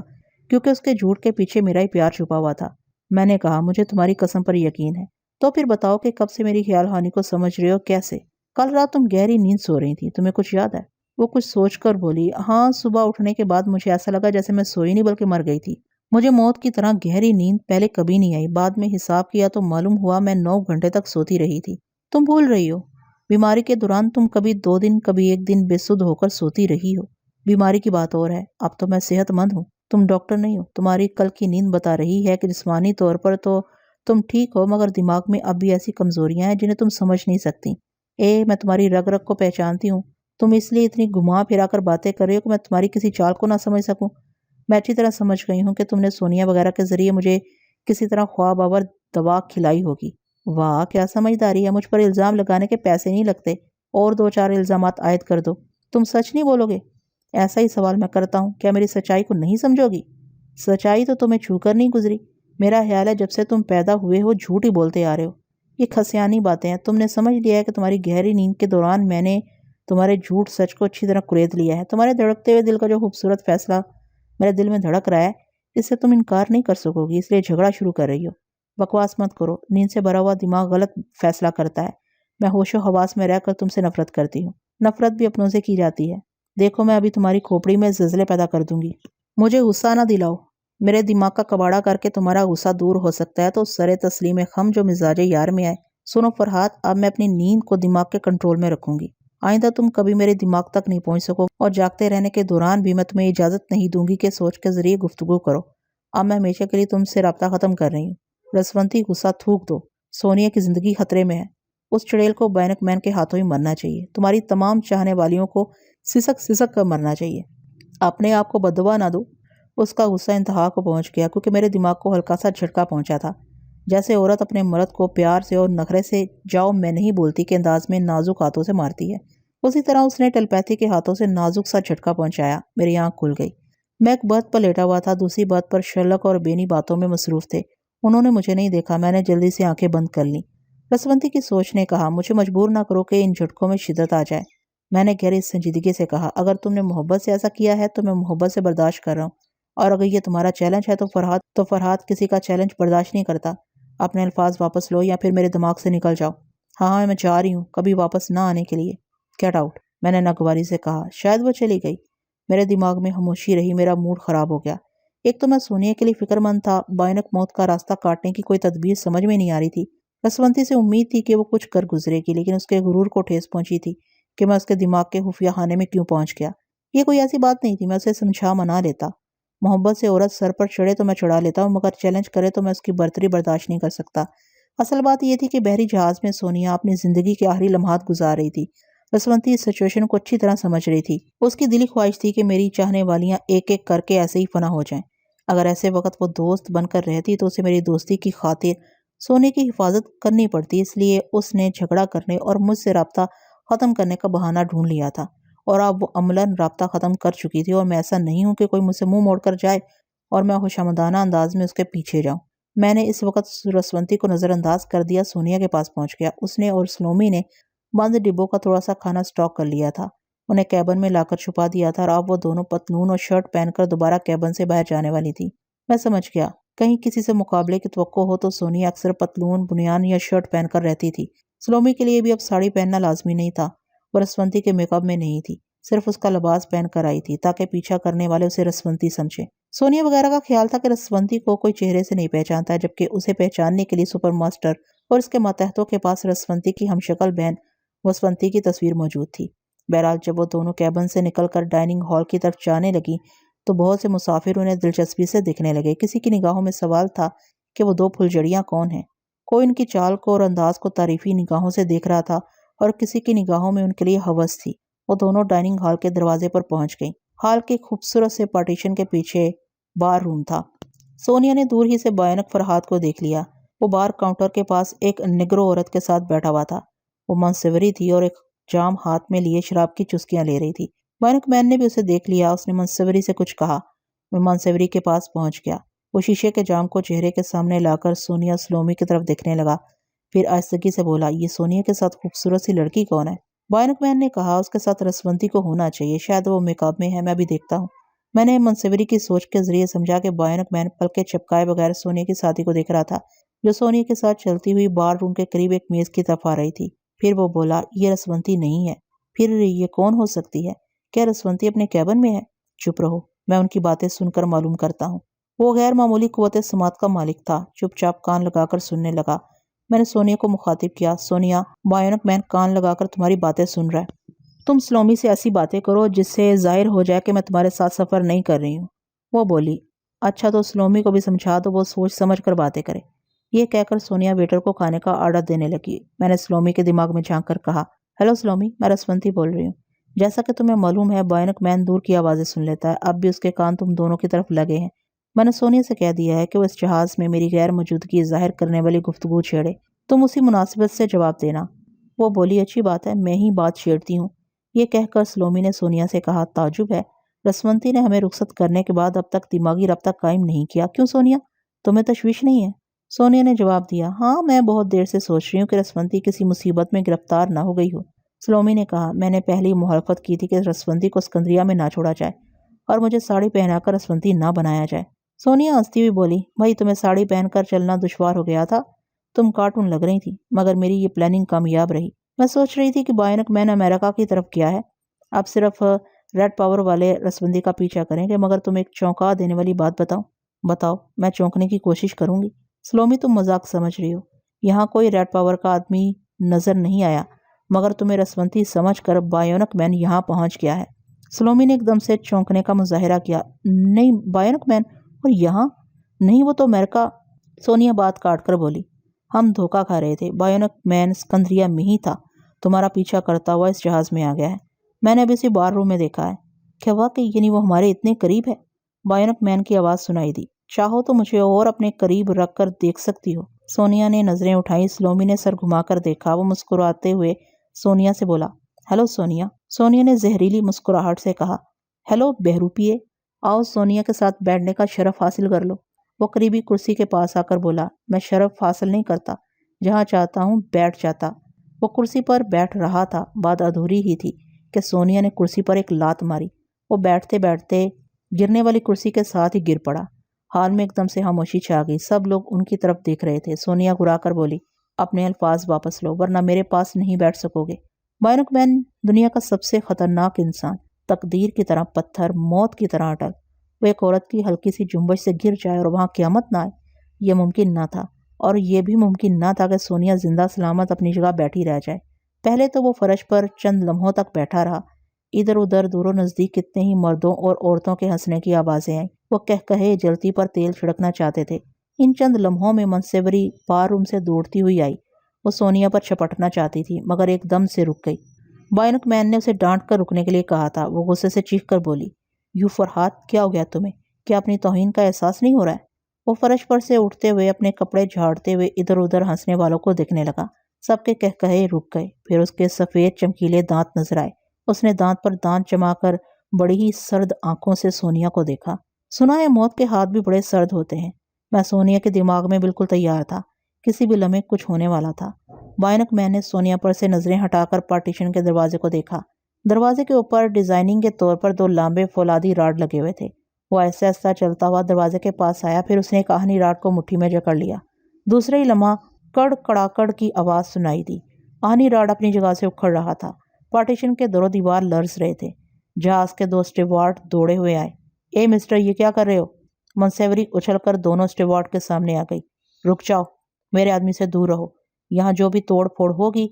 کیونکہ اس کے جھوٹ کے پیچھے میرا ہی پیار چھپا ہوا تھا۔ میں نے کہا، مجھے تمہاری قسم پر یقین ہے، تو پھر بتاؤ کہ کب سے میری خیال ہانی کو سمجھ رہے ہو؟ کیسے؟ کل رات تم گہری نیند سو رہی تھی، تمہیں کچھ یاد ہے؟ وہ کچھ سوچ کر بولی، ہاں، صبح اٹھنے کے بعد مجھے ایسا لگا جیسے میں سوئی نہیں بلکہ مر گئی تھی۔ مجھے موت کی طرح گہری نیند پہلے کبھی نہیں آئی، بعد میں حساب کیا تو معلوم ہوا میں 9 گھنٹے تک سوتی رہی تھی۔ تم بھول رہی ہو، بیماری کے دوران تم کبھی 2 دن کبھی 1 دن بے سدھ ہو کر سوتی رہی ہو۔ بیماری کی بات اور ہے، اب تو میں صحت مند ہوں، تم ڈاکٹر نہیں ہو۔ تمہاری کل کی نیند بتا رہی ہے کہ جسمانی طور پر تو تم ٹھیک ہو، مگر دماغ میں اب بھی ایسی کمزوریاں ہیں جنہیں تم سمجھ نہیں سکتی۔ میں تمہاری رگ رگ کو پہچانتی ہوں، تم اس لیے اتنی گھما پھرا کر باتیں کر رہی ہو کہ میں تمہاری کسی چال کو نہ سمجھ سکوں۔ میں اچھی طرح سمجھ گئی ہوں کہ تم نے سونیا وغیرہ کے ذریعے مجھے کسی طرح خواب آور دوا کھلائی ہوگی۔ واہ، کیا سمجھداری ہے، مجھ پر الزام لگانے کے پیسے نہیں لگتے، اور 2-4 الزامات عائد کر دو۔ تم سچ نہیں بولو گے؟ ایسا ہی سوال میں کرتا ہوں، کیا میری سچائی کو نہیں سمجھو گی؟ سچائی تو تمہیں چھو کر نہیں گزری۔ میرا خیال ہے جب سے تم پیدا ہوئے ہو جھوٹ ہی بولتے آ رہے ہو۔ یہ کھسیانی باتیں ہیں، تم نے سمجھ لیا ہے کہ تمہاری گہری نیند کے دوران میں نے تمہارے جھوٹ سچ کو اچھی طرح قرید لیا ہے۔ تمہارے دھڑکتے ہوئے دل کا جو خوبصورت فیصلہ میرے دل میں دھڑک رہا ہے، اس سے تم انکار نہیں کر سکو گی، اس لیے جھگڑا شروع کر رہی ہو۔ بکواس مت کرو، نیند سے بھرا ہوا دماغ غلط فیصلہ کرتا ہے۔ میں ہوش و حواس میں رہ کر تم سے نفرت کرتی ہوں۔ نفرت بھی اپنوں سے کی جاتی ہے۔ دیکھو، میں ابھی تمہاری کھوپڑی میں زلزلے پیدا کر دوں گی۔ مجھے غصہ نہ دلاؤ، میرے دماغ کا کباڑا کر کے تمہارا غصہ دور ہو سکتا ہے تو سر تسلیم خم جو مزاج یار میں آئے۔ سنو فرحات، اب میں اپنی نیند کو دماغ کے کنٹرول میں رکھوں گی۔ آئندہ تم کبھی میرے دماغ تک نہیں پہنچ سکو، اور جاگتے رہنے کے دوران بھی میں تمہیں اجازت نہیں دوں گی کہ سوچ کے ذریعے گفتگو کرو۔ اب میں ہمیشہ کے لیے تم سے رابطہ ختم کر رہی ہوں۔ رسونتی، غصہ تھوک دو، سونیا کی زندگی خطرے میں ہے۔ اس چڑیل کو بینک مین کے ہاتھوں ہی مرنا چاہیے۔ تمہاری تمام چاہنے والیوں کو سسک سسک کر مرنا چاہیے۔ اپنے آپ کو بددعا نہ دو۔ اس کا غصہ انتہا کو پہنچ گیا، کیونکہ میرے دماغ کو ہلکا سا جھٹکا پہنچا تھا۔ جیسے عورت اپنے مرد کو پیار سے اور نخرے سے جاؤ میں نہیں بولتی کے انداز میں نازک ہاتھوں سے مارتی ہے، اسی طرح اس نے ٹیلیپیتھی کے ہاتھوں سے نازک سا جھٹکا پہنچایا۔ میری آنکھ کھل گئی۔ میں ایک برتھ پر لیٹا ہوا تھا، دوسری برتھ پر شرلک اور بینی باتوں میں مصروف تھے۔ انہوں نے مجھے نہیں دیکھا، میں نے جلدی سے آنکھیں بند کر لیں۔ رسونتی کی سوچ نے کہا، مجھے مجبور نہ کرو کہ ان جھٹکوں میں شدت آ جائے۔ میں نے گہری سنجیدگی سے کہا، اگر تم نے محبت سے ایسا کیا ہے تو میں محبت سے برداشت کر رہا ہوں، اور اگر یہ تمہارا چیلنج ہے تو فرحات کسی کا چیلنج برداشت نہیں کرتا۔ اپنے الفاظ واپس لو یا پھر میرے دماغ سے نکل جاؤ۔ ہاں، میں جا رہی ہوں، کبھی واپس نہ آنے کے لیے۔ گیٹ آؤٹ، میں نے ناگواری سے کہا۔ شاید وہ چلی گئی۔ میرے دماغ میں خاموشی رہی، میرا موڈ خراب ہو گیا۔ ایک تو میں سونیا کے لیے فکر مند تھا، بائنک موت کا راستہ کاٹنے کی کوئی تدبیر سمجھ میں نہیں آ رہی تھی۔ رسونتی سے امید تھی کہ وہ کچھ کر گزرے گی، لیکن اس کے غرور کو ٹھیس پہنچی تھی کہ میں اس کے دماغ کے خفیہ خانے میں کیوں پہنچ گیا۔ یہ کوئی ایسی بات نہیں تھی، میں اسے سمجھا منا لیتا۔ محبت سے عورت سر پر چڑھے تو میں چڑھا لیتا ہوں، مگر چیلنج کرے تو میں اس کی برتری برداشت نہیں کر سکتا۔ اصل بات یہ تھی کہ بحری جہاز میں سونیا اپنی زندگی کے آخری لمحات گزار رہی تھی۔ رسونتی اس سچویشن کو اچھی طرح سمجھ رہی تھی۔ اس کی دلی خواہش تھی کہ میری چاہنے والیاں ایک ایک کر کے ایسے ہی فنا ہو جائیں۔ اگر ایسے وقت وہ دوست بن کر رہتی تو اسے میری دوستی کی خاطر سونے کی حفاظت کرنی پڑتی، اس لیے اس نے جھگڑا کرنے اور مجھ سے رابطہ ختم کرنے کا بہانہ ڈھونڈ لیا تھا، اور اب وہ عملاً رابطہ ختم کر چکی تھی، اور میں ایسا نہیں ہوں کہ کوئی مجھ سے منہ موڑ کر جائے اور میں خوشامدانہ انداز میں اس کے پیچھے جاؤں۔ میں نے اس وقت رسونتی کو نظر انداز کر دیا، سونیا کے پاس پہنچ گیا۔ اس نے اور سلومی نے بند ڈبوں کا تھوڑا سا کھانا سٹاک کر لیا تھا، انہیں کیبن میں لا کر چھپا دیا تھا، اور اب وہ دونوں پتلون اور شرٹ پہن کر دوبارہ کیبن سے باہر جانے والی تھی۔ میں سمجھ گیا، کہیں کسی سے مقابلے کی توقع ہو تو سونیا اکثر پتلون، بنیان یا شرٹ پہن کر رہتی تھی۔ سلومی کے لیے بھی اب ساڑی پہننا لازمی نہیں تھا، وہ رسونتی کے میک اپ میں نہیں تھی، صرف اس کا لباس پہن کر آئی تھی تاکہ پیچھا کرنے والے اسے رسونتی سمجھیں۔ سونیا وغیرہ کا خیال تھا کہ رسونتی کو کوئی چہرے سے نہیں پہچانتا ہے، جبکہ اسے پہچاننے کے لیے سپر ماسٹر اور اس کے ماتحتوں کے پاس رسونتی کی ہمشکل بہن وسونتی کی تصویر موجود تھی۔ بہرحال جب وہ دونوں کیبن سے نکل کر ڈائننگ ہال کی طرف جانے لگی تو بہت سے مسافر انہیں دلچسپی سے دیکھنے لگے۔ کسی کی نگاہوں میں سوال تھا کہ وہ دو پھلجھڑیاں کون ہیں۔ کوئی ان کی چال کو اور انداز کو تعریفی نگاہوں سے دیکھ رہا تھا، اور کسی کی نگاہوں میں ان کے لیے ہوس تھی۔ وہ دونوں ڈائننگ ہال کے دروازے پر پہنچ گئیں۔ ہال کے خوبصورت سے پارٹیشن کے پیچھے بار روم تھا۔ سونیا نے دور ہی سے بھیانک فرحات کو دیکھ لیا۔ وہ بار کاؤنٹر کے پاس ایک نگرو عورت کے ساتھ بیٹھا ہوا تھا۔ وہ منصوری تھی اور ایک جام ہاتھ میں لیے شراب کی چسکیاں لے رہی تھی۔ بھیانک مین نے بھی اسے دیکھ لیا۔ اس نے منصوری سے کچھ کہا۔ وہ منصوری کے پاس پہنچ گیا۔ وہ شیشے کے جام کو چہرے کے سامنے لا کر سونیا سلومی کی طرف دیکھنے لگا، پھر آہستگی سے بولا، یہ سونیا کے ساتھ خوبصورت سی لڑکی کون ہے؟ بھیانک مین نے کہا، اس کے ساتھ رسونتی کو ہونا چاہیے، شاید وہ میک اپ میں ہے، میں بھی دیکھتا ہوں۔ میں نے منصوری کی سوچ کے ذریعے سمجھا کہ بھیانک مین پلکیں چپکائے بغیر سونیا کی ساتھی کو دیکھ رہا تھا، جو سونیا کے ساتھ چلتی ہوئی بار روم کے قریب ایک میز کی طرف آ رہی تھی۔ پھر وہ بولا، یہ رسونتی نہیں ہے۔ پھر یہ کون ہو سکتی ہے؟ کیا رسونتی اپنے کیبن میں ہے؟ چپ رہو، میں ان کی باتیں سن کر معلوم کرتا ہوں۔ وہ غیر معمولی قوت سماعت کا مالک تھا۔ چپ چاپ کان لگا کر سننے لگا۔ میں نے سونیا کو مخاطب کیا، سونیا، بھیانک مین کان لگا کر تمہاری باتیں سن رہا ہے۔ تم سلومی سے ایسی باتیں کرو جس سے ظاہر ہو جائے کہ میں تمہارے ساتھ سفر نہیں کر رہی ہوں۔ وہ بولی، اچھا تو سلومی کو بھی سمجھا دو، وہ سوچ سمجھ کر باتیں کرے۔ یہ کہہ کر سونیا ویٹر کو کھانے کا آرڈر دینے لگی۔ میں نے سلومی کے دماغ میں جھانک کر کہا، ہیلو سلومی، میں رسونتی بول رہی ہوں۔ جیسا کہ تمہیں معلوم ہے، بھیانک مین دور کی آوازیں سن لیتا ہے، اب بھی اس کے کان تم دونوں کی طرف لگے ہیں۔ میں نے سونیا سے کہہ دیا ہے کہ وہ اس جہاز میں میری غیر موجودگی ظاہر کرنے والی گفتگو چھیڑے، تم اسی مناسبت سے جواب دینا۔ وہ بولی، اچھی بات ہے، میں ہی بات چھیڑتی ہوں۔ یہ کہہ کر سلومی نے سونیا سے کہا، تعجب ہے، رسونتی نے ہمیں رخصت کرنے کے بعد اب تک دماغی رابطہ قائم نہیں کیا، کیوں سونیا؟ تمہیں تشویش نہیں ہے؟ سونیا نے جواب دیا، ہاں، میں بہت دیر سے سوچ رہی ہوں کہ رسونتی کسی مصیبت میں گرفتار نہ ہو گئی ہو۔ سلومی نے کہا، میں نے پہلی مخالفت کی تھی کہ رسونتی کو اسکندریہ میں نہ چھوڑا جائے اور مجھے ساڑی پہنا کر رسونتی نہ بنایا جائے۔ سونیا ہنستی ہوئی بولی، بھائی تمہیں ساڑی پہن کر چلنا دشوار ہو گیا تھا، تم کارٹون لگ رہی تھی، مگر میری یہ پلاننگ کامیاب رہی۔ میں سوچ رہی تھی کہ بھیانک مین امریکہ کی طرف گیا ہے، اب صرف ریڈ پاور والے رسونتی کا پیچھا کریں گے، مگر تم ایک چونکا دینے والی بات بتاؤ۔ میں چونکنے کی کوشش کروں گی۔ سلومی، تم مذاق سمجھ رہی ہو، یہاں کوئی ریڈ پاور کا آدمی نظر نہیں آیا، مگر تمہیں رسونتی سمجھ کر بھیانک مین یہاں پہنچ گیا ہے۔ سلومی نے ایک دم سے چونکنے کا مظاہرہ کیا، نہیں، بھیانک مین اور یہاں نہیں، وہ تو امریکہ۔ سونیا بات کاٹ کر بولی، ہم دھوکہ کھا رہے تھے، بھیانک مین اسکندریہ میں ہی تھا، تمہارا پیچھا کرتا ہوا اس جہاز میں آ گیا ہے، میں نے ابھی اسی بار روم میں دیکھا ہے۔ کیا واقعی؟ یعنی وہ ہمارے اتنے قریب ہے؟ بھیانک مین کی آواز سنائی دی، چاہو تو مجھے اور اپنے قریب رکھ کر دیکھ سکتی ہو۔ سونیا نے نظریں اٹھائیں۔ سلومی نے سر گھما کر دیکھا۔ وہ مسکراتے ہوئے سونیا سے بولا، ہیلو سونیا۔ سونیا نے زہریلی مسکراہٹ سے کہا، ہیلو بہروپیے، آؤ سونیا کے ساتھ بیٹھنے کا شرف حاصل کر لو۔ وہ قریبی کرسی کے پاس آ کر بولا، میں شرف حاصل نہیں کرتا، جہاں چاہتا ہوں بیٹھ جاتا۔ وہ کرسی پر بیٹھ رہا تھا، بات ادھوری ہی تھی کہ سونیا نے کرسی پر ایک لات ماری۔ وہ بیٹھتے بیٹھتے گرنے والی کرسی کے ساتھ ہی گر پڑا۔ حال میں ایک دم سے خاموشی چھا گئی، سب لوگ ان کی طرف دیکھ رہے تھے۔ سونیا گھرا کر بولی، اپنے الفاظ واپس لو، ورنہ میرے پاس نہیں بیٹھ سکو گے۔ بھیانک مین دنیا کا سب سے خطرناک انسان، تقدیر کی طرح پتھر، موت کی طرح اٹل۔ وہ ایک عورت کی ہلکی سی جنبش سے گر جائے اور وہاں قیامت نہ آئے، یہ ممکن نہ تھا، اور یہ بھی ممکن نہ تھا کہ سونیا زندہ سلامت اپنی جگہ بیٹھی رہ جائے۔ پہلے تو وہ فرش پر چند لمحوں تک بیٹھا رہا۔ ادھر ادھر دور و نزدیک کتنے ہی مردوں اور عورتوں کے ہنسنے کی آوازیں آئیں۔ وہ کہے جلتی پر تیل چھڑکنا چاہتے تھے۔ ان چند لمحوں میں منصوری بار روم سے دوڑتی ہوئی آئی۔ وہ سونیا پر چھپٹنا چاہتی تھی، مگر ایک دم سے رک گئی۔ بھیانک مین نے اسے ڈانٹ کر رکنے کے لیے کہا تھا۔ وہ غصے سے چیخ کر بولی، یو فرحات، کیا ہو گیا تمہیں؟ کیا اپنی توہین کا احساس نہیں ہو رہا ہے؟ وہ فرش پر سے اٹھتے ہوئے اپنے کپڑے جھاڑتے ہوئے ادھر ادھر ہنسنے والوں کو دیکھنے لگا۔ سب کے کہے رک گئے۔ پھر اس کے سفید چمکیلے دانت نظر آئے۔ اس نے دانت پر دانت جما کر بڑی ہی سرد آنکھوں سے سونیا کو دیکھا۔ سنا ہے موت کے ہاتھ بھی بڑے سرد ہوتے ہیں۔ میں سونیا کے دماغ میں بالکل تیار تھا، کسی بھی لمحے کچھ ہونے والا تھا۔ بھیانک مین نے سونیا پر سے نظریں ہٹا کر پارٹیشن کے دروازے کو دیکھا۔ دروازے کے اوپر ڈیزائننگ کے طور پر دو لمبے فولادی راڈ لگے ہوئے تھے۔ وہ ایسا ایسا چلتا ہوا دروازے کے پاس آیا، پھر اس نے ایک آہنی راڈ کو مٹھی میں جکڑ لیا۔ دوسرے ہی لمحہ کڑ کڑاکڑ کی آواز سنائی دی۔ آہنی راڈ اپنی جگہ سے اکھڑ رہا تھا۔ پارٹیشن کے دور و دیوار لرز رہے تھے۔ جہاز کے 2 اسٹیوارڈ دوڑے ہوئے آئے۔ اے مسٹر، یہ کیا کر رہے ہو؟ منصوری اچھل کر دونوں اسٹیوارڈ کے سامنے آ گئی۔ رک جاؤ، میرے آدمی سے دور رہو، یہاں جو بھی توڑ پھوڑ ہوگی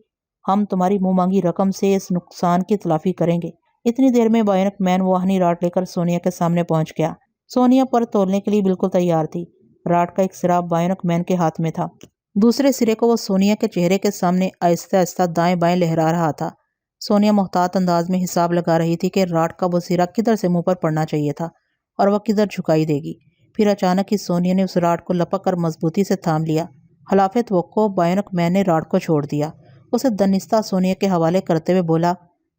ہم تمہاری منہ مانگی رقم سے اس نقصان کی تلافی کریں گے۔ اتنی دیر میں بھیانک مین وہ آہنی راڈ لے کر سونیا کے سامنے پہنچ گیا۔ سونیا پر تولنے کے لیے بالکل تیار تھی۔ راڈ کا ایک سرا بھیانک مین کے ہاتھ میں تھا، دوسرے سرے کو وہ سونیا کے چہرے کے سامنے آہستہ آہستہ دائیں بائیں لہرا رہا تھا۔ سونیا محتاط انداز میں حساب لگا رہی تھی کہ راڈ کا وہ سرا کدھر سے منہ پر پڑنا چاہیے تھا اور وہ کدھر جھکائی دے گی۔ پھر اچانک ہی سونیا نے اس راڈ کو لپک کر مضبوطی سے تھام لیا۔ خلاف توقع بائنک مین نے راڈ کو چھوڑ دیا۔ اسے دنستہ سونیا کے حوالے کرتے ہوئے بولا،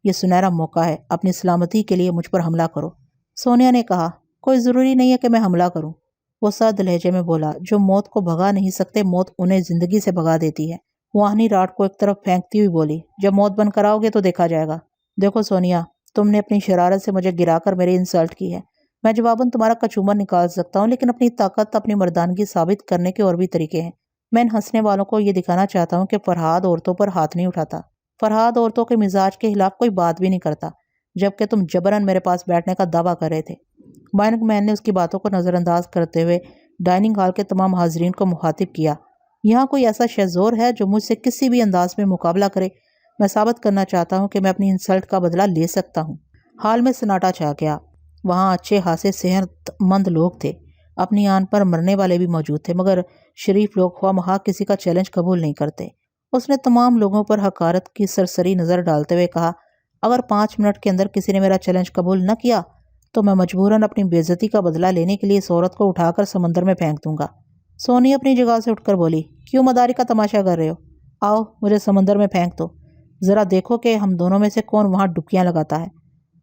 یہ سنہرا موقع ہے، اپنی سلامتی کے لیے مجھ پر حملہ کرو۔ سونیا نے کہا، کوئی ضروری نہیں ہے کہ میں حملہ کروں۔ وہ سرد لہجے میں بولا، جو موت کو بھگا نہیں سکتے موت انہیں زندگی سے بھگا دیتی ہے۔ واہنی راڈ کو ایک طرف پھینکتی ہوئی بولی، جب موت بن کر آؤ گے تو دیکھا جائے گا۔ دیکھو سونیا، تم نے اپنی شرارت سے مجھے گرا کر میری انسلٹ کی ہے۔ میں جواباً تمہارا کچومر نکال سکتا ہوں، لیکن اپنی طاقت، اپنی مردانگی ثابت کرنے کے اور بھی طریقے ہیں۔ میں ان ہنسنے والوں کو یہ دکھانا چاہتا ہوں کہ فرہاد عورتوں پر ہاتھ نہیں اٹھاتا۔ فرہاد عورتوں کے مزاج کے خلاف کوئی بات بھی نہیں کرتا، جبکہ تم جبراً میرے پاس بیٹھنے کا دعویٰ کر رہے تھے۔ بائنک مین نے اس کی باتوں کو نظر انداز کرتے ہوئے ڈائننگ ہال کے تمام حاضرین کو مخاطب کیا، یہاں کوئی ایسا شہزور ہے جو مجھ سے کسی بھی انداز میں مقابلہ کرے؟ میں ثابت کرنا چاہتا ہوں کہ میں اپنی انسلٹ کا بدلہ لے سکتا ہوں۔ حال میں سناٹا چھا گیا۔ وہاں اچھے خاصے صحت مند لوگ تھے، اپنی آن پر مرنے والے بھی موجود تھے، مگر شریف لوگ خواہ مخواہ کسی کا چیلنج قبول نہیں کرتے۔ اس نے تمام لوگوں پر حقارت کی سرسری نظر ڈالتے ہوئے کہا، اگر 5 منٹ کے اندر کسی نے میرا چیلنج قبول نہ کیا تو میں مجبوراً اپنی بے عزتی کا بدلہ لینے کے لیے اس عورت کو اٹھا کر سمندر میں پھینک دوں گا۔ سونی اپنی جگہ سے اٹھ کر بولی، کیوں مداری کا تماشا کر رہے ہو؟ آؤ مجھے سمندر میں پھینک دو، ذرا دیکھو کہ ہم دونوں میں سے کون وہاں ڈبکیاں لگاتا ہے۔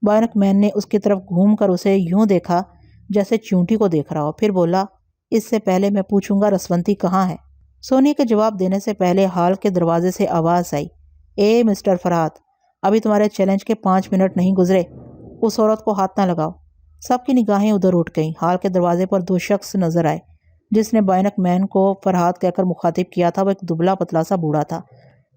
بائنک مین نے اس کی طرف گھوم کر اسے یوں دیکھا جیسے چونٹی کو دیکھ رہا ہو، پھر بولا، اس سے پہلے میں پوچھوں گا رسونتی کہاں ہے؟ سونی کے جواب دینے سے پہلے ہال کے دروازے سے آواز آئی، اے مسٹر فرات، ابھی تمہارے چیلنج کے 5 منٹ نہیں گزرے، اس عورت کو ہاتھ نہ لگاؤ۔ سب کی نگاہیں ادھر اٹھ گئیں۔ ہال کے دروازے پر 2 شخص نظر آئے۔ جس نے بائنک مین کو فرہاد کہہ کر مخاطب کیا تھا وہ ایک دبلا پتلا سا بوڑھا تھا۔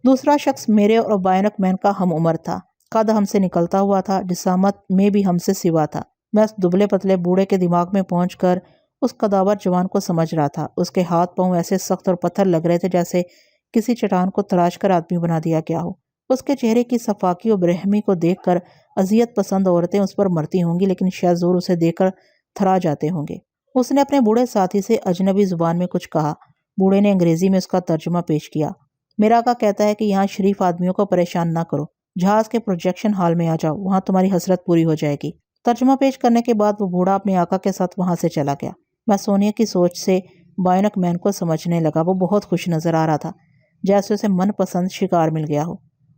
دوسرا شخص میرے اور بائنک مین کا ہم عمر تھا، قد ہم سے نکلتا ہوا تھا، جسامت میں بھی ہم سے سوا تھا۔ میں اس دبلے پتلے بوڑھے کے دماغ میں پہنچ کر اس قداور جوان کو سمجھ رہا تھا۔ اس کے ہاتھ پاؤں ایسے سخت اور پتھر لگ رہے تھے جیسے کسی چٹان کو تراش کر آدمی بنا دیا گیا ہو۔ اس کے چہرے کی صفاکی و برہمی کو دیکھ کر اذیت پسند عورتیں اس پر مرتی ہوں گی، لیکن شہزور اسے دیکھ کر تھرا جاتے ہوں گے۔ اس نے اپنے بوڑھے ساتھی سے اجنبی زبان میں کچھ کہا۔ بوڑھے نے انگریزی میں اس کا ترجمہ پیش کیا۔ میرا آقا کہتا ہے کہ یہاں شریف آدمیوں کو پریشان نہ کرو، جہاز کے پروجیکشن ہال میں آ جاؤ، وہاں تمہاری حسرت پوری ہو جائے گی۔ ترجمہ پیش کرنے کے بعد وہ بوڑھا اپنے آقا کے ساتھ وہاں سے چلا گیا۔ میں سونیا کی سوچ سے بائنک مین کو سمجھنے لگا۔ وہ بہت خوش نظر آ رہا تھا، جیسے اسے من پسند شکار مل گیا ہو۔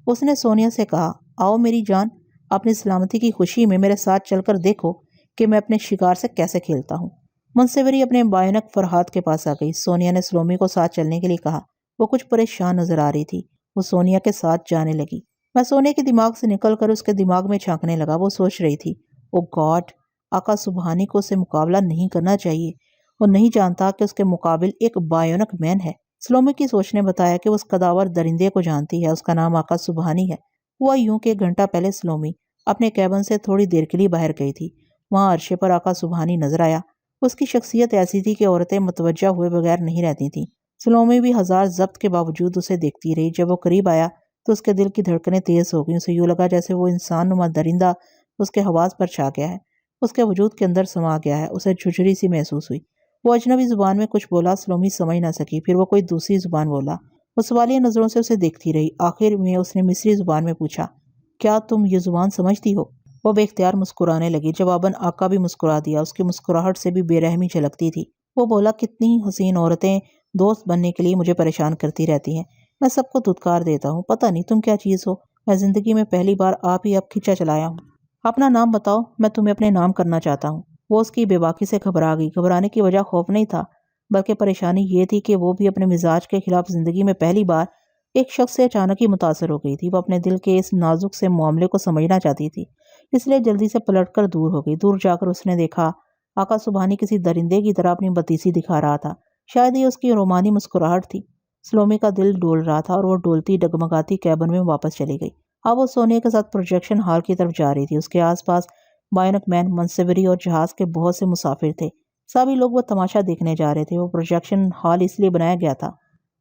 اس نے سونیا سے کہا، آؤ میری جان، اپنی سلامتی کی خوشی میں میرے ساتھ چل کر دیکھو کہ میں اپنے شکار سے کیسے کھیلتا ہوں۔ منصوری اپنے بائنک فرہاد کے پاس آ گئی۔ سونیا نے سلومی کو ساتھ چلنے کے لیے کہا۔ وہ کچھ پریشان نظر آ رہی تھی۔ وہ سونیا کے ساتھ جانے لگی۔ میں سونیا کے دماغ سے نکل کر اس کے دماغ میں جھانکنے لگا۔ وہ سوچ رہی تھی، او گاڈ، آقا سبحانی کو اسے مقابلہ نہیں کرنا چاہیے۔ وہ نہیں جانتا کہ اس کے مقابل ایک بائنک مین ہے۔ سلومی کی سوچ نے بتایا کہ وہ اس قداور درندے کو جانتی ہے، اس کا نام آقا سبحانی ہے۔ ہوا یوں کہ 1 گھنٹہ پہلے سلومی اپنے کیبن سے تھوڑی دیر کے لیے باہر گئی تھی۔ وہاں عرشے پر آقا سبحانی نظر آیا۔ اس کی شخصیت ایسی تھی کہ عورتیں متوجہ ہوئے بغیر نہیں رہتی تھیں۔ سلومی بھی ہزار ضبط کے باوجود اسے دیکھتی رہی۔ جب وہ قریب آیا تو اس کے دل کی دھڑکنیں تیز ہو گئیں۔ اسے یوں لگا جیسے وہ انسان نما درندہ اس کے حواس پر چھا گیا ہے، اس کے وجود کے اندر سما گیا ہے۔ اسے جھجھری سی محسوس ہوئی۔ وہ اجنبی زبان میں کچھ بولا، سلومی سمجھ نہ سکی۔ پھر وہ کوئی دوسری زبان بولا۔ وہ سوالیہ نظروں سے اسے دیکھتی رہی۔ آخر میں اس نے مصری زبان میں پوچھا، کیا تم یہ زبان سمجھتی ہو؟ وہ بے اختیار مسکرانے لگی۔ جواباً آقا بھی مسکرا دیا۔ اس کی مسکراہٹ سے بھی بے رحمی جھلکتی تھی۔ وہ بولا، کتنی حسین عورتیں دوست بننے کے لیے مجھے پریشان کرتی رہتی ہیں، میں سب کو دھتکار دیتا ہوں، پتہ نہیں تم کیا چیز ہو۔ میں زندگی میں پہلی بار آپ ہی اب کھچا چلایا ہوں۔ اپنا نام بتاؤ، میں تمہیں اپنے نام کرنا چاہتا ہوں۔ وہ اس کی بے باکی سے گھبرا گئی۔ گھبرانے کی وجہ خوف نہیں تھا، بلکہ پریشانی یہ تھی کہ وہ بھی اپنے مزاج کے خلاف زندگی میں پہلی بار ایک شخص سے اچانک ہی متاثر ہو گئی تھی۔ وہ اپنے دل کے اس نازک سے معاملے کو سمجھنا چاہتی تھی، اس لیے جلدی سے پلٹ کر دور ہو گئی۔ دور جا کر اس نے دیکھا آقا سبحانی کسی درندے کی طرح اپنی بتیسی دکھا رہا تھا۔ شاید یہ اس کی رومانی مسکراہٹ تھی۔ سلومی کا دل ڈول رہا تھا اور وہ ڈولتی ڈگمگاتی کیبن میں واپس چلی گئی۔ اب وہ سونیا کے ساتھ پروجیکشن ہال کی طرف جا رہی تھی۔ اس کے آس پاس بائنک مین، منصوری اور جہاز کے بہت سے مسافر تھے۔ سبھی لوگ وہ تماشا دیکھنے جا رہے تھے۔ وہ پروجیکشن ہال اس لیے بنایا گیا تھا،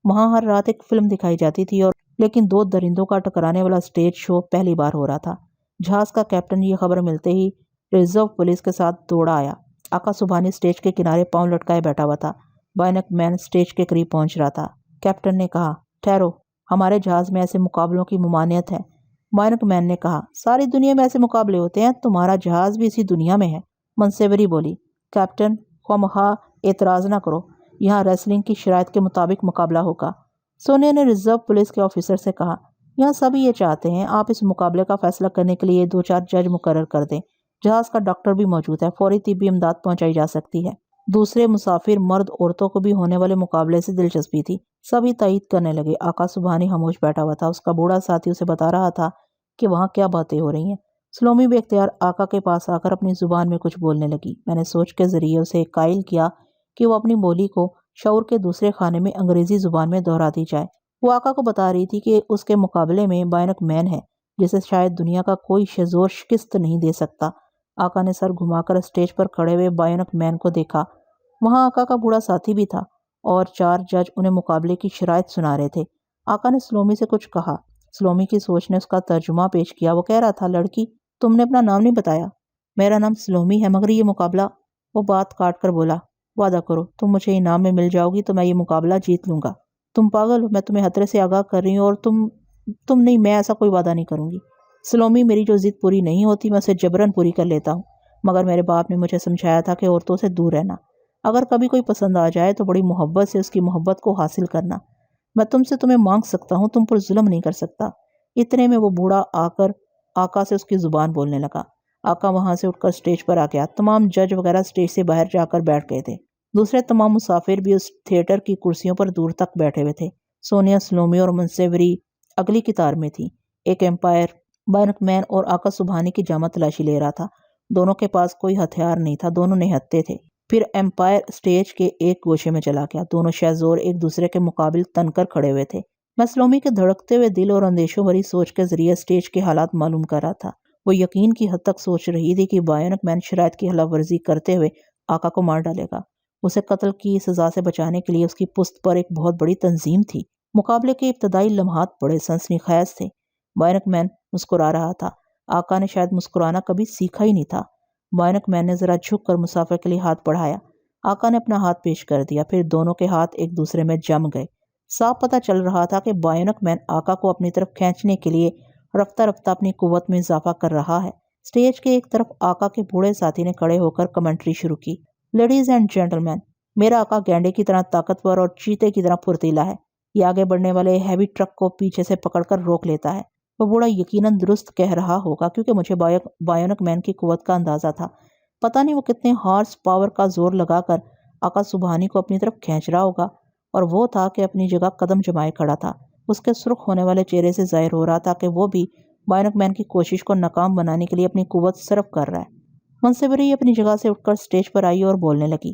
وہاں ہر رات ایک فلم دکھائی جاتی تھی، اور لیکن 2 درندوں کا ٹکرانے والا سٹیج شو پہلی بار ہو رہا تھا۔ جہاز کا کیپٹن یہ خبر ملتے ہی ریزرو پولیس کے ساتھ دوڑا آیا۔ آقا سبحانی سٹیج کے کنارے پاؤں لٹکائے بیٹھا ہوا تھا۔ بائنک مین سٹیج کے قریب پہنچ رہا تھا۔ کیپٹن نے کہا، ٹھہرو، ہمارے جہاز میں ایسے مقابلوں کی ممانعت ہے۔ بائنک مین نے کہا۔ ساری دنیا میں ایسے مقابلے ہوتے ہیں، تمہارا جہاز بھی اسی دنیا میں ہے۔ منسیوری بولی۔ کیپٹن، خواہ اعتراض نہ کرو، یہاں ریسلنگ کی شرائط کے مطابق مقابلہ ہوگا۔ سونیا نے ریزرو پولیس کے آفیسر سے کہا، یہاں سبھی یہ چاہتے ہیں، آپ اس مقابلے کا فیصلہ کرنے کے لیے 2-4 جج مقرر کر دیں۔ جہاز کا ڈاکٹر بھی موجود ہے، فوری طبی امداد پہنچائی جا سکتی ہے۔ دوسرے مسافر مرد عورتوں کو بھی ہونے والے مقابلے سے دلچسپی تھی، سبھی تائید کرنے لگے۔ آقا سبحانی خاموش بیٹھا ہوا تھا، اس کا بوڑھا ساتھی اسے بتا رہا تھا کہ وہاں کیا باتیں ہو رہی ہیں۔ سلومی بے اختیار آقا کے پاس آ کر اپنی زبان میں کچھ بولنے لگی۔ میں نے سوچ کے ذریعے اسے قائل کیا کہ وہ اپنی بولی کو شعور کے دوسرے خانے میں انگریزی زبان میں دہراتی جائے۔ وہ آقا کو بتا رہی تھی کہ اس کے مقابلے میں بائنک مین ہے جسے شاید دنیا کا کوئی شزور شکست نہیں دے سکتا۔ آقا نے سر گھما کر اسٹیج پر کھڑے ہوئے بائنک مین کو دیکھا۔ وہاں آقا کا بوڑھا ساتھی بھی تھا اور 4 جج انہیں مقابلے کی شرائط سنا رہے تھے۔ آقا نے سلومی سے کچھ کہا۔ سلومی کی سوچ نے اس کا ترجمہ پیش کیا۔ وہ کہہ رہا تھا، لڑکی، تم نے اپنا نام نہیں بتایا۔ میرا نام سلومی ہے، مگر یہ مقابلہ… وہ بات کاٹ کر بولا، وعدہ کرو تم مجھے انعام میں مل جاؤ گی تو میں یہ مقابلہ جیت لوں گا۔ تم پاگل ہو، میں تمہیں خطرے سے آگاہ کر رہی ہوں اور تم نہیں، میں ایسا کوئی وعدہ نہیں کروں گی۔ سلومی، میری جو ضد پوری نہیں ہوتی میں اسے جبراً پوری کر لیتا ہوں، مگر میرے باپ نے مجھے سمجھایا تھا کہ عورتوں سے دور رہنا، اگر کبھی کوئی پسند آ جائے تو بڑی محبت سے اس کی محبت کو حاصل کرنا۔ میں تمہیں مانگ سکتا ہوں، تم پر ظلم نہیں کر سکتا۔ اتنے میں وہ بوڑھا آ کر آقا سے اس کی زبان بولنے لگا۔ آقا وہاں سے اٹھ کر اسٹیج پر آ گیا۔ تمام جج وغیرہ اسٹیج سے باہر جا کر بیٹھ گئے تھے۔ دوسرے تمام مسافر بھی اس تھیٹر کی کرسیوں پر دور تک بیٹھے ہوئے تھے۔ سونیا، سلومی اور منسیوری اگلی قطار میں تھی۔ ایک امپائر بائنک مین اور آقا سبحانی کی جامع تلاشی لے رہا تھا۔ دونوں کے پاس کوئی ہتھیار نہیں تھا، دونوں نہتے تھے۔ پھر امپائر اسٹیج کے ایک گوشے میں چلا گیا۔ دونوں شہزور ایک دوسرے کے مقابل تن کر کھڑے ہوئے تھے۔ میں سلومی کے دھڑکتے ہوئے دل اور اندیشوں بھری سوچ کے ذریعے اسٹیج کے حالات معلوم کر رہا تھا۔ وہ یقین کی حد تک سوچ رہی تھی کہ بائنک مین شرائط کی خلاف ورزی کرتے ہوئے آقا کو مار ڈالے گا۔ اسے قتل کی سزا سے بچانے کے لیے اس کی پشت پر ایک بہت بڑی تنظیم تھی۔ مقابلے کے ابتدائی لمحات بڑے سنسنی خیز تھے۔ بائنک مین مسکرا رہا تھا۔ آقا نے شاید مسکرانا کبھی سیکھا ہی نہیں تھا۔ بائنک مین نے ذرا جھک کر مسافر کے لیے ہاتھ بڑھایا۔ آقا نے اپنا ہاتھ پیش کر دیا، پھر دونوں کے ہاتھ ایک دوسرے میں جم گئے۔ صاف پتہ چل رہا تھا کہ بائنک مین آقا کو اپنی طرف کھینچنے کے لیے رفتہ رفتہ اپنی قوت میں اضافہ کر رہا ہے۔ اسٹیج کے ایک طرف آقا کے بوڑھے ساتھی نے کھڑے ہو کر کمنٹری شروع کی۔ لیڈیز اینڈ جینٹلمین، میرا آقا گینڈے کی طرح طاقتور اور چیتے کی طرح پھرتیلا ہے۔ یہ آگے بڑھنے والے ہیوی ٹرک کو پیچھے سے پکڑ کر روک لیتا ہے۔ وہ بوڑھا یقیناً درست کہہ رہا ہوگا کیونکہ مجھے بائنک مین کی قوت کا اندازہ تھا۔ پتہ نہیں وہ کتنے ہارس پاور کا زور لگا کر آقا سبحانی کو اپنی طرف کھینچ رہا ہوگا، اور وہ تھا کہ اپنی جگہ قدم جمائے کھڑا تھا۔ اس کے سرخ ہونے والے چہرے سے ظاہر ہو رہا تھا کہ وہ بھی بائنک مین کی کوشش کو ناکام بنانے کے لیے اپنی قوت صرف کر رہا ہے۔ منسیوری اپنی جگہ سے اٹھ کر اسٹیج پر آئی اور بولنے لگی،